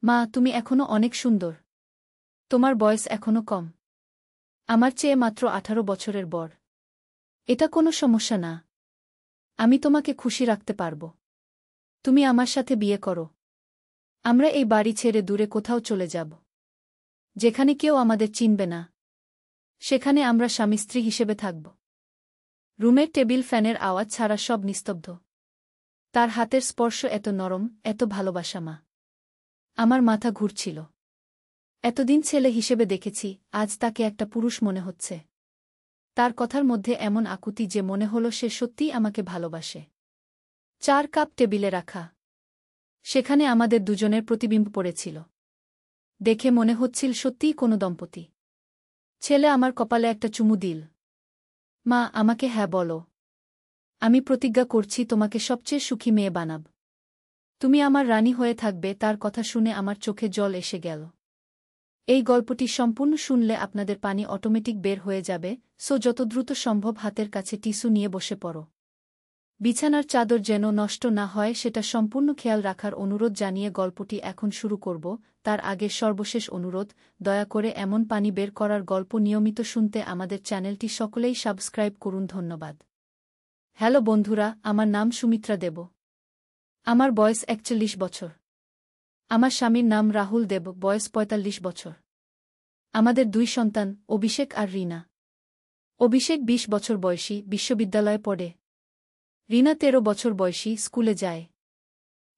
Speaker 1: মা, তুমি এখনো অনেক সুন্দর। তোমার বয়স এখনো কম। আমার চেয়ে মাত্র 18 বছরের বড়। এটা কোনো সমস্যা না। আমি তোমাকে খুশি রাখতে পারব। তুমি আমার সাথে বিয়ে করো। আমরা এই বাড়ি ছেড়ে দূরে কোথাও চলে যাব। যেখানে কেউ আমাদের চিনবে না। সেখানে আমরা স্বামী স্ত্রী হিসেবে থাকব। রুমের টেবিল ফ্যানের আওয়াজ ছাড়া সব নিস্তব্ধ। তার হাতের স্পর্শ এত নরম, এত ভালোবাসা। মা, আমার মাথা ঘুরছিল। এতদিন ছেলে হিসেবে দেখেছি, আজ তাকে একটা পুরুষ মনে হচ্ছে। তার কথার মধ্যে এমন আকুতি যে মনে হলো সে সত্যিই আমাকে ভালোবাসে। 4 কাপ টেবিলে রাখা। সেখানে আমাদের দুজনের প্রতিবিম্ব পড়েছিল। দেখে মনে হচ্ছিল সত্যিই কোনো দম্পতি। ছেলে আমার কপালে একটা চুমু দিল। মা, আমাকে হ্যাঁ বলো। আমি প্রতিজ্ঞা করছি তোমাকে সবচেয়ে সুখী মেয়ে বানাব। তুমি আমার রানী হয়ে থাকবে। তার কথা শুনে আমার চোখে জল এসে গেল। এই গল্পটি সম্পূর্ণ শুনলে আপনাদের পানি অটোমেটিক বের হয়ে যাবে, সো যত দ্রুত সম্ভব হাতের কাছে টিস্যু নিয়ে বসে পড়ো। বিছানার চাদর যেন নষ্ট না হয় সেটা সম্পূর্ণ খেয়াল রাখার অনুরোধ জানিয়ে গল্পটি এখন শুরু করব। তার আগে সর্বশেষ অনুরোধ, দয়া করে এমন পানি বের করার গল্প নিয়মিত শুনতে আমাদের চ্যানেলটি সকলেই সাবস্ক্রাইব করুন। ধন্যবাদ। হ্যালো বন্ধুরা, আমার নাম সুমিত্রা দেব। আমার বয়স ৪১ বছর। আমার স্বামীর নাম রাহুল দেব, বয়স ৪৫ বছর। আমাদের ২ সন্তান, অভিষেক আর রিনা। অভিষেক ২০ বছর বয়সী, বিশ্ববিদ্যালয়ে পড়ে। রিনা ১৩ বছর বয়সী, স্কুলে যায়।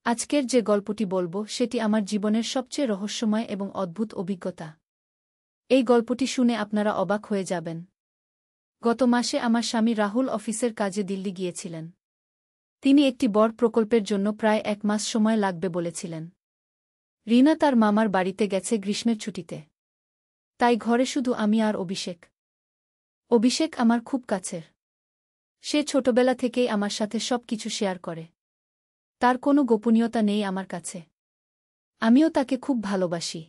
Speaker 1: আজকের যে গল্পটি বলবো সেটি আমার জীবনের সবচেয়ে রহস্যময় এবং অদ্ভুত অভিজ্ঞতা। এই গল্পটি শুনে আপনারা অবাক হয়ে যাবেন। গত মাসে আমার স্বামী রাহুল অফিসের কাজে দিল্লি গিয়েছিলেন। তিনি একটি বড় প্রকল্পের জন্য প্রায় ১ মাস সময় লাগবে বলেছিলেন। রিনা তার মামার বাড়িতে গেছে গ্রীষ্মের ছুটিতে। তাই ঘরে শুধু আমি আর অভিষেক। অভিষেক আমার খুব কাছের। সে ছোটবেলা থেকেই আমার সাথে সব কিছু শেয়ার করে। তার কোনো গোপনীয়তা নেই আমার কাছে। আমিও তাকে খুব ভালোবাসি।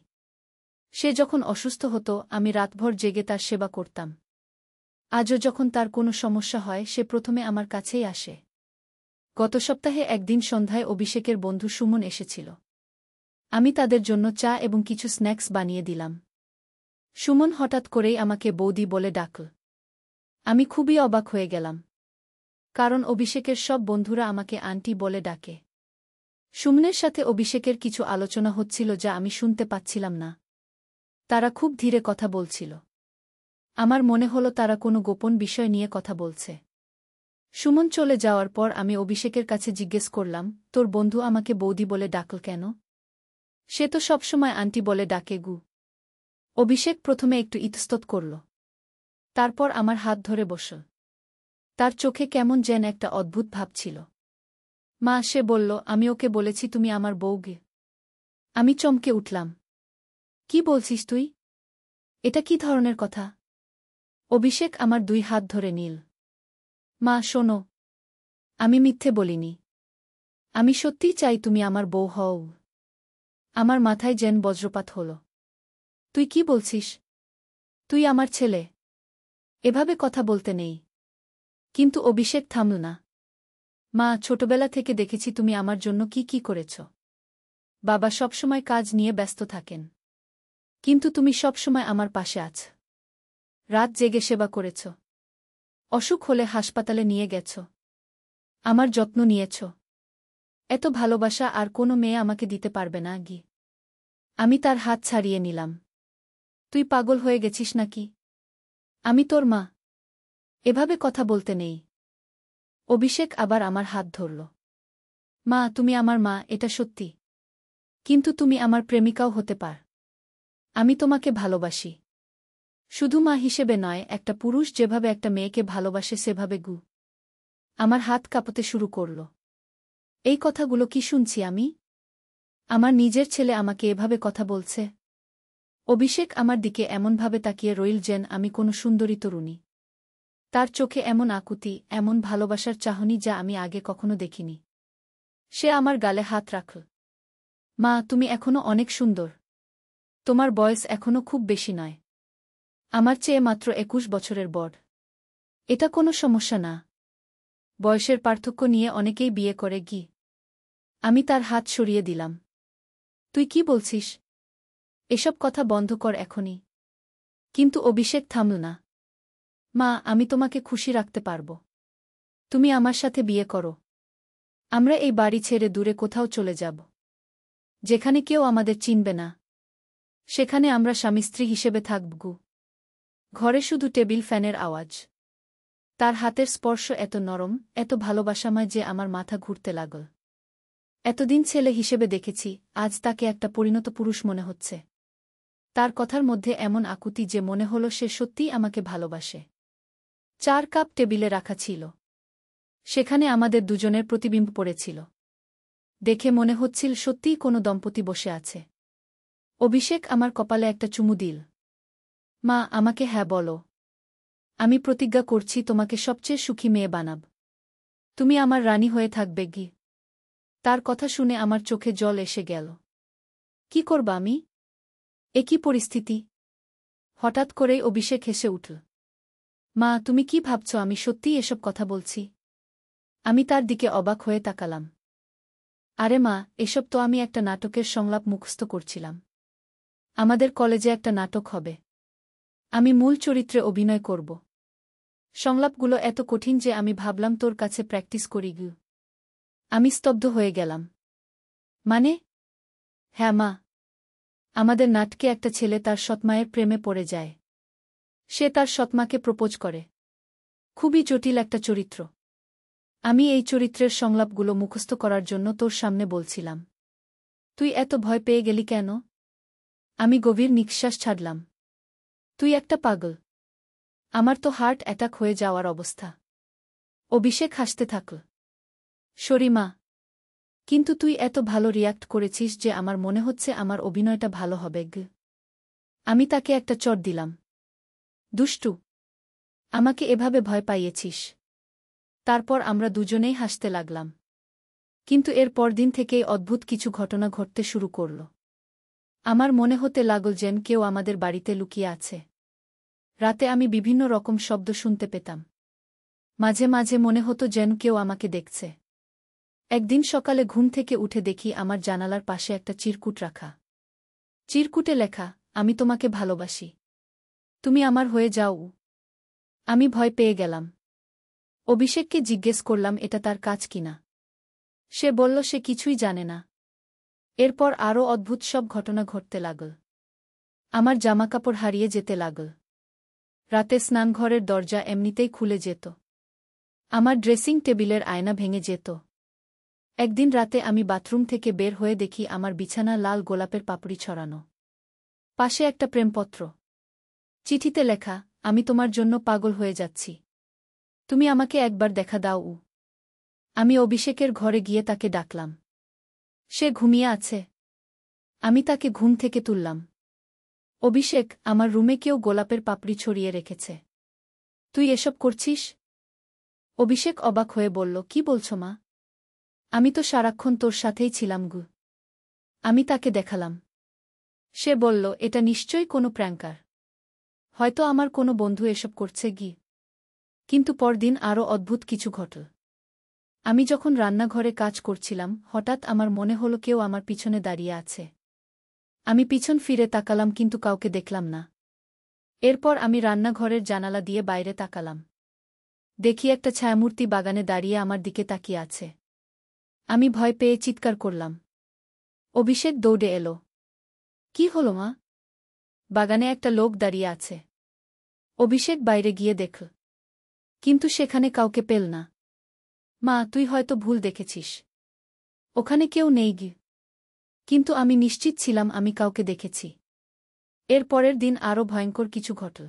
Speaker 1: সে যখন অসুস্থ হতো আমি রাতভর জেগে তার সেবা করতাম। আজও যখন তার কোনো সমস্যা হয় সে প্রথমে আমার কাছেই আসে। গত সপ্তাহে একদিন সন্ধ্যায় অভিষেকের বন্ধু সুমন এসেছিল। আমি তাদের জন্য চা এবং কিছু স্ন্যাক্স বানিয়ে দিলাম। সুমন হঠাৎ করেই আমাকে বৌদি বলে ডাকল। আমি খুবই অবাক হয়ে গেলাম। কারণ অভিষেকের সব বন্ধুরা আমাকে আন্টি বলে ডাকে। সুমনের সাথে অভিষেকের কিছু আলোচনা হচ্ছিল যা আমি শুনতে পাচ্ছিলাম না। তারা খুব ধীরে কথা বলছিল। আমার মনে হলো তারা কোনো গোপন বিষয় নিয়ে কথা বলছে। সুমন চলে যাওয়ার পর আমি অভিষেকের কাছে জিজ্ঞেস করলাম, তোর বন্ধু আমাকে বৌদি বলে ডাকল কেন? সে তো সবসময় আন্টি বলে ডাকে গু। অভিষেক প্রথমে একটু ইতস্তত করল। তারপর আমার হাত ধরে বসল। তার চোখে কেমন যেন একটা অদ্ভুত ভাব ছিল। মা, সে বলল, আমি ওকে বলেছি তুমি আমার বউ গে। আমি চমকে উঠলাম। কি বলছিস তুই? এটা কি ধরনের কথা? অভিষেক আমার ২ হাত ধরে নিল। মা শোনো, আমি মিথ্যে বলিনি। আমি সত্যিই চাই তুমি আমার বউ হও। আমার মাথায় যেন বজ্রপাত হল। তুই কি বলছিস? তুই আমার ছেলে। এভাবে কথা বলতে নেই। কিন্তু অভিষেক থামল না। মা, ছোটবেলা থেকে দেখেছি তুমি আমার জন্য কি কি করেছ। বাবা সবসময় কাজ নিয়ে ব্যস্ত থাকেন। কিন্তু তুমি সবসময় আমার পাশে আছ। রাত জেগে সেবা করেছ। অসুখ হলে হাসপাতালে নিয়ে গেছ। আমার যত্ন নিয়েছ। এত ভালোবাসা আর কোনো মেয়ে আমাকে দিতে পারবে না গি। আমি তার হাত ছাড়িয়ে নিলাম। তুই পাগল হয়ে গেছিস নাকি? আমি তোর মা। এভাবে কথা বলতে নেই। অভিষেক আবার আমার হাত ধরল। মা, তুমি আমার মা, এটা সত্যি। কিন্তু তুমি আমার প্রেমিকাও হতে পার। আমি তোমাকে ভালোবাসি। শুধু মা হিসেবে নয়, একটা পুরুষ যেভাবে একটা মেয়েকে ভালোবাসে সেভাবে গু। আমার হাত কাঁপতে শুরু করল। এই কথাগুলো কি শুনছি আমি? আমার নিজের ছেলে আমাকে এভাবে কথা বলছে। অভিষেক আমার দিকে এমনভাবে তাকিয়ে রইল যেন আমি কোনো সুন্দরী তরুণী। তার চোখে এমন আকুতি, এমন ভালোবাসার চাহনি যা আমি আগে কখনো দেখিনি। সে আমার গালে হাত রাখল। মা, তুমি এখনো অনেক সুন্দর। তোমার বয়স এখনো খুব বেশি নয়। আমার চেয়ে মাত্র ২১ বছরের বড়। এটা কোনো সমস্যা না। বয়সের পার্থক্য নিয়ে অনেকেই বিয়ে করে গি। আমি তার হাত সরিয়ে দিলাম। তুই কি বলছিস? এসব কথা বন্ধ কর এখনই। কিন্তু অভিষেক থামল না। মা, আমি তোমাকে খুশি রাখতে পারব। তুমি আমার সাথে বিয়ে করো। আমরা এই বাড়ি ছেড়ে দূরে কোথাও চলে যাব। যেখানে কেউ আমাদের চিনবে না। সেখানে আমরা স্বামী স্ত্রী হিসেবে থাকব গু। ঘরে শুধু টেবিল ফ্যানের আওয়াজ। তার হাতের স্পর্শ এত নরম, এত ভালোবাসাময় যে আমার মাথা ঘুরতে লাগল। এতদিন ছেলে হিসেবে দেখেছি, আজ তাকে একটা পরিণত পুরুষ মনে হচ্ছে। তার কথার মধ্যে এমন আকুতি যে মনে হল সে সত্যিই আমাকে ভালোবাসে। ৪ কাপ টেবিলে রাখা ছিল। সেখানে আমাদের দুজনের প্রতিবিম্ব পড়েছিল। দেখে মনে হচ্ছিল সত্যিই কোনো দম্পতি বসে আছে। অভিষেক আমার কপালে একটা চুমু দিল। মা, আমাকে হ্যাঁ বলো। আমি প্রতিজ্ঞা করছি তোমাকে সবচেয়ে সুখী মেয়ে বানাব। তুমি আমার রানী হয়ে থাকবে গি। তার কথা শুনে আমার চোখে জল এসে গেল। কি করবা আমি? এ কি পরিস্থিতি? হঠাৎ করেই অভিষেক হেসে উঠল। মা, তুমি কি ভাবছ আমি সত্যিই এসব কথা বলছি? আমি তার দিকে অবাক হয়ে তাকালাম। আরে মা, এসব তো আমি একটা নাটকের সংলাপ মুখস্থ করছিলাম। আমাদের কলেজে একটা নাটক হবে। আমি মূল চরিত্রে অভিনয় করব। সংলাপগুলো এত কঠিন যে আমি ভাবলাম তোর কাছে প্র্যাকটিস করি গু। আমি স্তব্ধ হয়ে গেলাম। মানে? হ্যাঁ মা, আমাদের নাটকে একটা ছেলে তার সৎমায়ের প্রেমে পড়ে যায়। সে তার সৎমাকে প্রপোজ করে। খুবই জটিল একটা চরিত্র। আমি এই চরিত্রের সংলাপগুলো মুখস্থ করার জন্য তোর সামনে বলছিলাম। তুই এত ভয় পেয়ে গেলি কেন? আমি গভীর নিঃশ্বাস ছাড়লাম। তুই একটা পাগল। আমার তো হার্ট অ্যাটাক হয়ে যাওয়ার অবস্থা। অভিষেক হাসতে থাকল। সরি মা, কিন্তু তুই এত ভালো রিয়াক্ট করেছিস যে আমার মনে হচ্ছে আমার অভিনয়টা ভালো হবে গ। আমি তাকে একটা চড় দিলাম। দুষ্টু, আমাকে এভাবে ভয় পাইয়েছিস। তারপর আমরা দুজনেই হাসতে লাগলাম। কিন্তু এর পরদিন থেকেই অদ্ভুত কিছু ঘটনা ঘটতে শুরু করল। আমার মনে হতে লাগল যেন কেউ আমাদের বাড়িতে লুকিয়ে আছে। রাতে আমি বিভিন্ন রকম শব্দ শুনতে পেতাম। মাঝে মাঝে মনে হতো যেন কেউ আমাকে দেখছে। একদিন সকালে ঘুম থেকে উঠে দেখি আমার জানালার পাশে একটা চিরকুট রাখা। চিরকুটে লেখা, আমি তোমাকে ভালোবাসি। তুমি আমার হয়ে যাও। আমি ভয় পেয়ে গেলাম। অভিষেককে জিজ্ঞেস করলাম এটা তার কাজ কিনা। সে বলল সে কিছুই জানে না। এরপর আরও অদ্ভুত সব ঘটনা ঘটতে লাগল। আমার জামাকাপড় হারিয়ে যেতে লাগল। রাতে স্নানঘরের দরজা এমনিতেই খুলে যেত। আমার ড্রেসিং টেবিলের আয়না ভেঙে যেত। একদিন রাতে আমি বাথরুম থেকে বের হয়ে দেখি আমার বিছানা লাল গোলাপের পাপড়ি ছড়ানো। পাশে একটা প্রেমপত্র। চিঠিতে লেখা, আমি তোমার জন্য পাগল হয়ে যাচ্ছি। তুমি আমাকে একবার দেখা দাও। আমি অভিষেকের ঘরে গিয়ে তাকে ডাকলাম। সে ঘুমিয়ে আছে। আমি তাকে ঘুম থেকে তুললাম। অভিষেক, আমার রুমে কেউ গোলাপের পাপড়ি ছড়িয়ে রেখেছে। তুই এসব করছিস? অভিষেক অবাক হয়ে বলল, কি বলছ মা? আমি তো সারাক্ষণ তোর সাথেই ছিলাম গু। আমি তাকে দেখালাম। সে বলল, এটা নিশ্চয়ই কোনো প্র্যাঙ্কার। হয়তো আমার কোনো বন্ধু এসব করছে গি। কিন্তু পরদিন আরও অদ্ভুত কিছু ঘটল। আমি যখন রান্নাঘরে কাজ করছিলাম হঠাৎ আমার মনে হলো কেউ আমার পিছনে দাঁড়িয়ে আছে। আমি পিছন ফিরে তাকালাম কিন্তু কাউকে দেখলাম না। এরপর আমি রান্নাঘরের জানালা দিয়ে বাইরে তাকালাম। দেখি একটা ছায়ামূর্তি বাগানে দাঁড়িয়ে আমার দিকে তাকিয়ে আছে। আমি ভয় পেয়ে চিৎকার করলাম। অভিষেক দৌড়ে এলো। কি হলো মা? বাগানে একটা লোক দাঁড়িয়ে আছে। অভিষেক বাইরে গিয়ে দেখল। কিন্তু সেখানে কাউকে পেল না। মা, তুই হয়তো ভুল দেখেছিস। ওখানে কেউ নেই গি। কিন্তু আমি নিশ্চিত ছিলাম আমি কাউকে দেখেছি। এর পরের দিন আরও ভয়ঙ্কর কিছু ঘটল।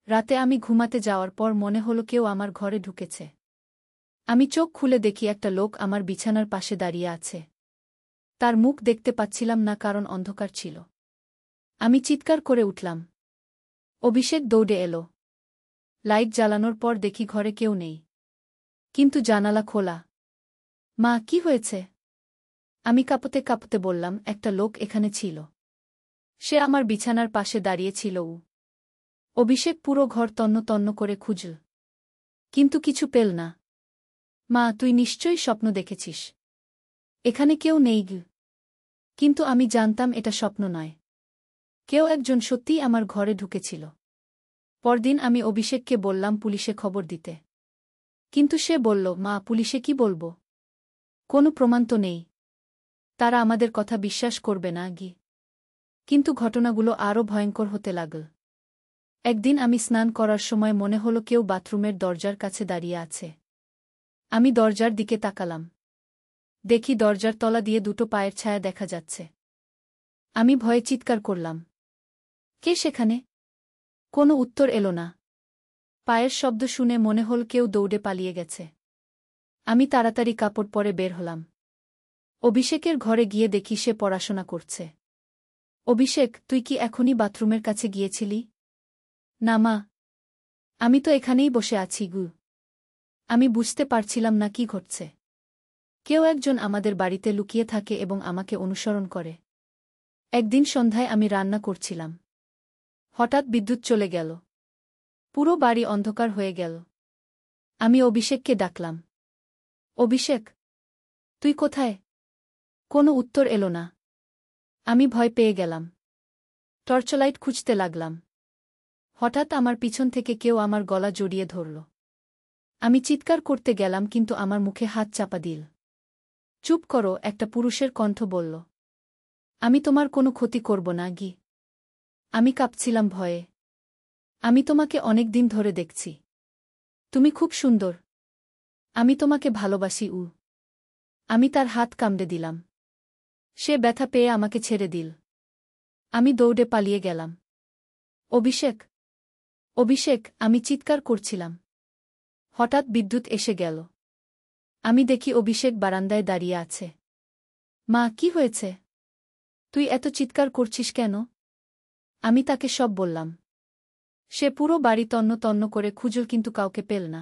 Speaker 1: রাতে আমি ঘুমাতে যাওয়ার পর মনে হলো কেউ আমার ঘরে ঢুকেছে। আমি চোখ খুলে দেখি একটা লোক আমার বিছানার পাশে দাঁড়িয়ে আছে। তার মুখ দেখতে পাচ্ছিলাম না কারণ অন্ধকার ছিল। আমি চিৎকার করে উঠলাম। অভিষেক দৌড়ে এলো। লাইট জ্বালানোর পর দেখি ঘরে কেউ নেই। কিন্তু জানালা খোলা। মা, কি হয়েছে? আমি কাঁপতে কাঁপতে বললাম, একটা লোক এখানে ছিল। সে আমার বিছানার পাশে দাঁড়িয়ে ছিল। অভিষেক পুরো ঘর তন্ন তন্ন করে খুঁজল। কিন্তু কিছু পেল না। মা, তুই নিশ্চয়ই স্বপ্ন দেখেছিস। এখানে কেউ নেই গি। কিন্তু আমি জানতাম এটা স্বপ্ন নয়। কেউ একজন সত্যিই আমার ঘরে ঢুকেছিল। পরদিন আমি অভিষেককে বললাম পুলিশে খবর দিতে। কিন্তু সে বলল, মা, পুলিশে কি বলবো? কোনো প্রমাণ তো নেই। তারা আমাদের কথা বিশ্বাস করবে না গি। কিন্তু ঘটনাগুলো আরও ভয়ঙ্কর হতে লাগল। একদিন আমি স্নান করার সময় মনে হলো কেউ বাথরুমের দরজার কাছে দাঁড়িয়ে আছে। আমি দরজার দিকে তাকালাম। দেখি দরজার তলা দিয়ে দুটো পায়ের ছায়া দেখা যাচ্ছে। আমি ভয়ে চিৎকার করলাম। কে সেখানে? কোনো উত্তর এলো না। পায়ের শব্দ শুনে মনে হল কেউ দৌড়ে পালিয়ে গেছে। আমি তাড়াতাড়ি কাপড় পরে বের হলাম। অভিষেকের ঘরে গিয়ে দেখি সে পড়াশোনা করছে। অভিষেক, তুই কি এখনই বাথরুমের কাছে গিয়েছিলি? না মা, আমি তো এখানেই বসে আছি গু। আমি বুঝতে পারছিলাম না কি ঘটছে। কেউ একজন আমাদের বাড়িতে লুকিয়ে থাকে এবং আমাকে অনুসরণ করে। একদিন সন্ধ্যায় আমি রান্না করছিলাম। হঠাৎ বিদ্যুৎ চলে গেল। পুরো বাড়ি অন্ধকার হয়ে গেল। আমি অভিষেককে ডাকলাম। অভিষেক, তুই কোথায়? কোনো উত্তর এলো না। আমি ভয় পেয়ে গেলাম। টর্চলাইট খুঁজতে লাগলাম। হঠাৎ আমার পিছন থেকে কেউ আমার গলা জড়িয়ে ধরল। আমি চিৎকার করতে গেলাম কিন্তু আমার মুখে হাত চাপা দিল। চুপ করো, একটা পুরুষের কণ্ঠ বলল। আমি তোমার কোনো ক্ষতি করব না গি। আমি কাঁপছিলাম ভয়ে। আমি তোমাকে অনেক দিন ধরে দেখছি। তুমি খুব সুন্দর। আমি তোমাকে ভালোবাসি। আমি তার হাত কামড়ে দিলাম। সে ব্যথা পেয়ে আমাকে ছেড়ে দিল। আমি দৌড়ে পালিয়ে গেলাম। অভিষেক, অভিষেক, আমি চিৎকার করছিলাম। হঠাৎ বিদ্যুৎ এসে গেল। আমি দেখি অভিষেক বারান্দায় দাঁড়িয়ে আছে। মা, কি হয়েছে? তুই এত চিৎকার করছিস কেন? আমি তাকে সব বললাম। সে পুরো বাড়ি তন্ন তন্ন করে খুঁজল কিন্তু কাউকে পেল না।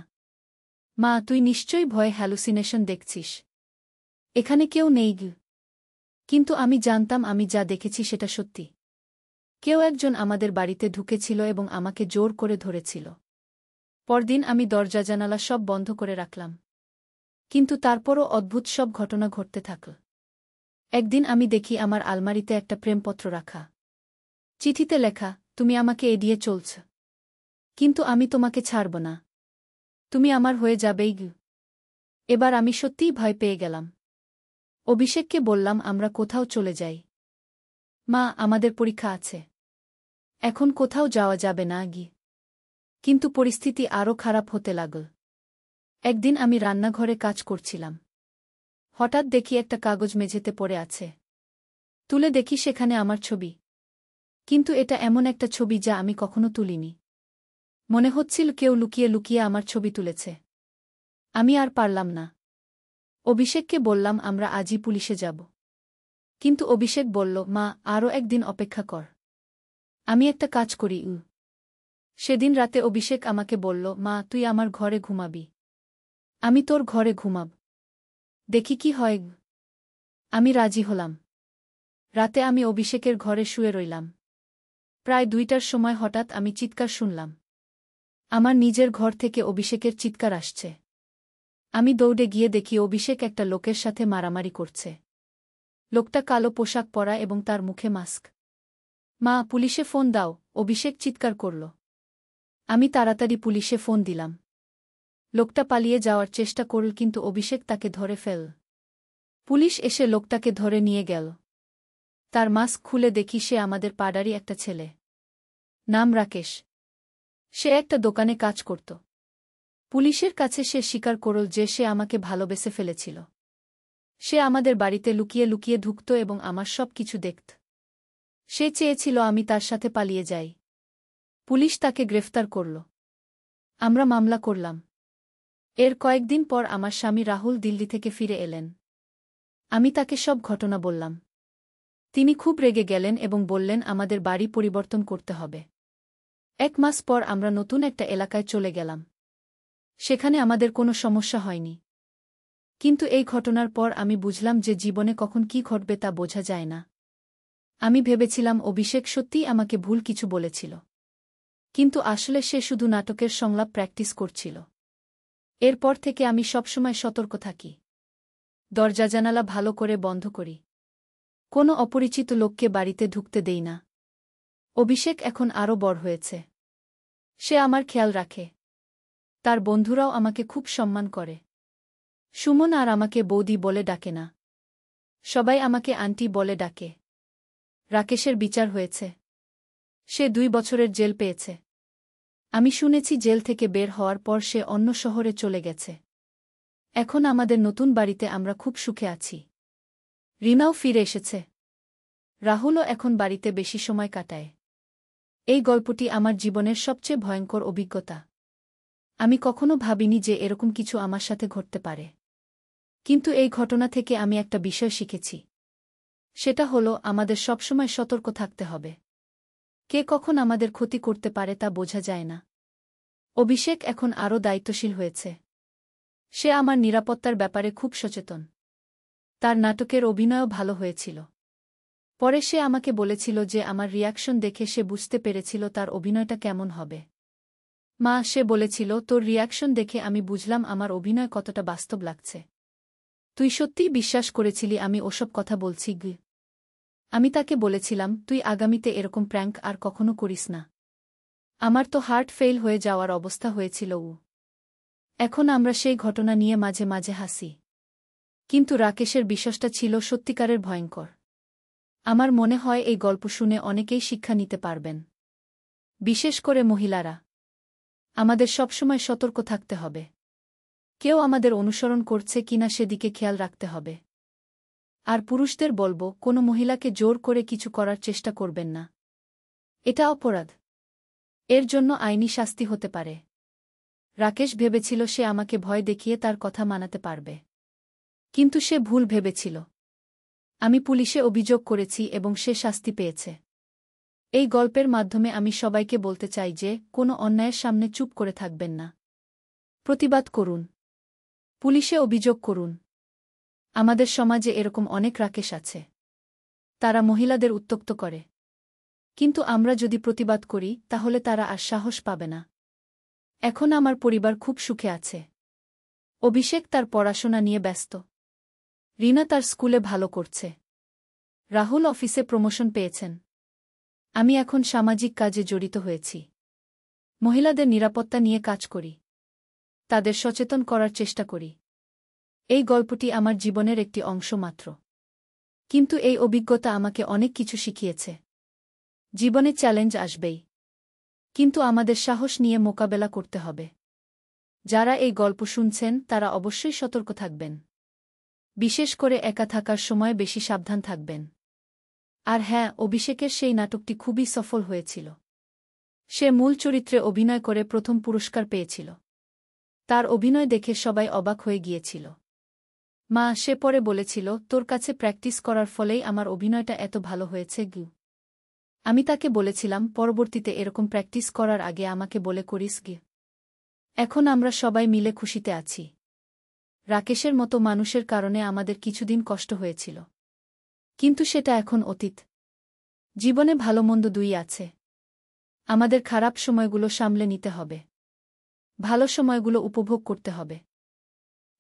Speaker 1: মা, তুই নিশ্চয়ই ভয়ে হ্যালুসিনেশন দেখছিস। এখানে কেউ নেই গি। কিন্তু আমি জানতাম আমি যা দেখেছি সেটা সত্যি। কেউ একজন আমাদের বাড়িতে ঢুকেছিল এবং আমাকে জোর করে ধরেছিল। পরদিন আমি দরজা জানালা সব বন্ধ করে রাখলাম। কিন্তু তারপরও অদ্ভুত সব ঘটনা ঘটতে থাকল। একদিন আমি দেখি আমার আলমারিতে একটা প্রেমপত্র রাখা। চিঠিতে লেখা, তুমি আমাকে এড়িয়ে চলছ, কিন্তু আমি তোমাকে ছাড়ব না। তুমি আমার হয়ে যাবেই গি। এবার আমি সত্যিই ভয় পেয়ে গেলাম। অভিষেককে বললাম আমরা কোথাও চলে যাই। মা, আমাদের পরীক্ষা আছে। এখন কোথাও যাওয়া যাবে না গি। কিন্তু পরিস্থিতি আরও খারাপ হতে লাগল। একদিন আমি রান্নাঘরে কাজ করছিলাম। হঠাৎ দেখি একটা কাগজ মেঝেতে পড়ে আছে। তুলে দেখি সেখানে আমার ছবি। কিন্তু এটা এমন একটা ছবি যা আমি কখনো তুলিনি। মনে হচ্ছিল কেউ লুকিয়ে লুকিয়ে আমার ছবি তুলেছে। আমি আর পারলাম না। অভিষেককে বললাম আমরা আজই পুলিশে যাব। কিন্তু অভিষেক বলল, মা, আরও একদিন অপেক্ষা কর। আমি একটা কাজ করি। সেদিন রাতে অভিষেক আমাকে বলল, মা, তুই আমার ঘরে ঘুমাবি। আমি তোর ঘরে ঘুমাব। দেখি কি হয়। আমি রাজি হলাম। রাতে আমি অভিষেকের ঘরে শুয়ে রইলাম। প্রায় 2টার সময় হঠাৎ আমি চিৎকার শুনলাম। আমার নিজের ঘর থেকে অভিষেকের চিৎকার আসছে। আমি দৌড়ে গিয়ে দেখি অভিষেক একটা লোকের সাথে মারামারি করছে। লোকটা কালো পোশাক পরা এবং তার মুখে মাস্ক। মা, পুলিশে ফোন দাও, অভিষেক চিৎকার করল। আমি তাড়াতাড়ি পুলিশে ফোন দিলাম। লোকটা পালিয়ে যাওয়ার চেষ্টা করল কিন্তু অভিষেক তাকে ধরে ফেল। পুলিশ এসে লোকটাকে ধরে নিয়ে গেল। তার মাস্ক খুলে দেখি সে আমাদের পাড়ারই একটা ছেলে। নাম রাকেশ। সে একটা দোকানে কাজ করত। পুলিশের কাছে সে স্বীকার করল যে সে আমাকে ভালোবেসে ফেলেছিল। সে আমাদের বাড়িতে লুকিয়ে লুকিয়ে ঢুকত এবং আমার সব কিছু দেখত। সে চেয়েছিল আমি তার সাথে পালিয়ে যাই। পুলিশ তাকে গ্রেফতার করল। আমরা মামলা করলাম। এর কয়েকদিন পর আমার স্বামী রাহুল দিল্লি থেকে ফিরে এলেন। আমি তাকে সব ঘটনা বললাম। তিনি খুব রেগে গেলেন এবং বললেন আমাদের বাড়ি পরিবর্তন করতে হবে। 1 মাস পর আমরা নতুন একটা এলাকায় চলে গেলাম। সেখানে আমাদের কোনো সমস্যা হয়নি। কিন্তু এই ঘটনার পর আমি বুঝলাম যে জীবনে কখন কি ঘটবে তা বোঝা যায় না। আমি ভেবেছিলাম অভিষেক সত্যিই আমাকে ভুল কিছু বলেছিল। কিন্তু আসলে সে শুধু নাটকের সংলাপ প্র্যাকটিস করছিল। এরপর থেকে আমি সবসময় সতর্ক থাকি। দরজা জানালা ভালো করে বন্ধ করি। কোনো অপরিচিত লোককে বাড়িতে ঢুকতে দেই না। অভিষেক এখন আরও বড় হয়েছে। সে আমার খেয়াল রাখে। তার বন্ধুরাও আমাকে খুব সম্মান করে। সুমন আর আমাকে বৌদি বলে ডাকে না। সবাই আমাকে আন্টি বলে ডাকে। রাকেশের বিচার হয়েছে। সে 2 বছরের জেল পেয়েছে। আমি শুনেছি জেল থেকে বের হওয়ার পর সে অন্য শহরে চলে গেছে। এখন আমাদের নতুন বাড়িতে আমরা খুব সুখে আছি। রিনাও ফিরে এসেছে। রাহুলও এখন বাড়িতে বেশি সময় কাটায়। এই গল্পটি আমার জীবনের সবচেয়ে ভয়ঙ্কর অভিজ্ঞতা। আমি কখনো ভাবিনি যে এরকম কিছু আমার সাথে ঘটতে পারে। কিন্তু এই ঘটনা থেকে আমি একটা বিষয় শিখেছি। সেটা হলো আমাদের সবসময় সতর্ক থাকতে হবে। কে কখন আমাদের ক্ষতি করতে পারে তা বোঝা যায় না। অভিষেক এখন আরও দায়িত্বশীল হয়েছে। সে আমার নিরাপত্তার ব্যাপারে খুব সচেতন। তার নাটকের অভিনয়ও ভালো হয়েছিল। পরে সে আমাকে বলেছিল যে আমার রিয়াকশন দেখে সে বুঝতে পেরেছিল তার অভিনয়টা কেমন হবে। মা, সে বলেছিল, তোর রিয়াকশন দেখে আমি বুঝলাম আমার অভিনয় কতটা বাস্তব লাগছে। তুই সত্যিই বিশ্বাস করেছিলি আমি ওসব কথা বলছি? আমি তাকে বলেছিলাম, তুই আগামীতে এরকম প্র্যাঙ্ক আর কখনো করিস না। আমার তো হার্ট ফেইল হয়ে যাওয়ার অবস্থা হয়েছিল। এখন আমরা সেই ঘটনা নিয়ে মাঝে মাঝে হাসি। কিন্তু রাকেশের বিশ্বাসটা ছিল সত্যিকারের ভয়ঙ্কর। আমার মনে হয় এই গল্প শুনে অনেকেই শিক্ষা নিতে পারবেন। বিশেষ করে মহিলারা। আমাদের সবসময় সতর্ক থাকতে হবে। কেউ আমাদের অনুসরণ করছে কিনা সেদিকে খেয়াল রাখতে হবে। আর পুরুষদের বলবো, কোনো মহিলাকে জোর করে কিছু করার চেষ্টা করবেন না। এটা অপরাধ। এর জন্য আইনি শাস্তি হতে পারে। রাকেশ ভেবেছিল সে আমাকে ভয় দেখিয়ে তার কথা মানাতে পারবে। কিন্তু সে ভুল ভেবেছিল। আমি পুলিশে অভিযোগ করেছি এবং সে শাস্তি পেয়েছে। এই গল্পের মাধ্যমে আমি সবাইকে বলতে চাই যে, কোনো অন্যায়ের সামনে চুপ করে থাকবেন না। প্রতিবাদ করুন। পুলিশে অভিযোগ করুন। আমাদের সমাজে এরকম অনেক রাকেশ আছে। তারা মহিলাদের উত্ত্যক্ত করে। কিন্তু আমরা যদি প্রতিবাদ করি তাহলে তারা আর সাহস পাবে না। এখন আমার পরিবার খুব সুখে আছে। অভিষেক তার পড়াশোনা নিয়ে ব্যস্ত। রিনা তার স্কুলে ভালো করছে। রাহুল অফিসে প্রমোশন পেয়েছেন। আমি এখন সামাজিক কাজে জড়িত হয়েছি। মহিলাদের নিরাপত্তা নিয়ে কাজ করি। তাদের সচেতন করার চেষ্টা করি। এই গল্পটি আমার জীবনের একটি অংশ মাত্র। কিন্তু এই অভিজ্ঞতা আমাকে অনেক কিছু শিখিয়েছে। জীবনে চ্যালেঞ্জ আসবেই। কিন্তু আমাদের সাহস নিয়ে মোকাবেলা করতে হবে। যারা এই গল্প শুনছেন তারা অবশ্যই সতর্ক থাকবেন। বিশেষ করে একা থাকার সময় বেশি সাবধান থাকবেন। আর হ্যাঁ, অভিষেকের সেই নাটকটি খুবই সফল হয়েছিল। সে মূল চরিত্রে অভিনয় করে প্রথম পুরস্কার পেয়েছিল। তার অভিনয় দেখে সবাই অবাক হয়ে গিয়েছিল। মা, সে পরে বলেছিল, তোর কাছে প্র্যাকটিস করার ফলেই আমার অভিনয়টা এত ভালো হয়েছে। আমি তাকে বলেছিলাম, পরবর্তীতে এরকম প্র্যাকটিস করার আগে আমাকে বলে করিস। এখন আমরা সবাই মিলে খুশিতে আছি। রাকেশের মতো মানুষের কারণে আমাদের কিছুদিন কষ্ট হয়েছিল। কিন্তু সেটা এখন অতীত। জীবনে ভালো মন্দ দুই আছে। আমাদের খারাপ সময়গুলো সামলে নিতে হবে। ভালো সময়গুলো উপভোগ করতে হবে।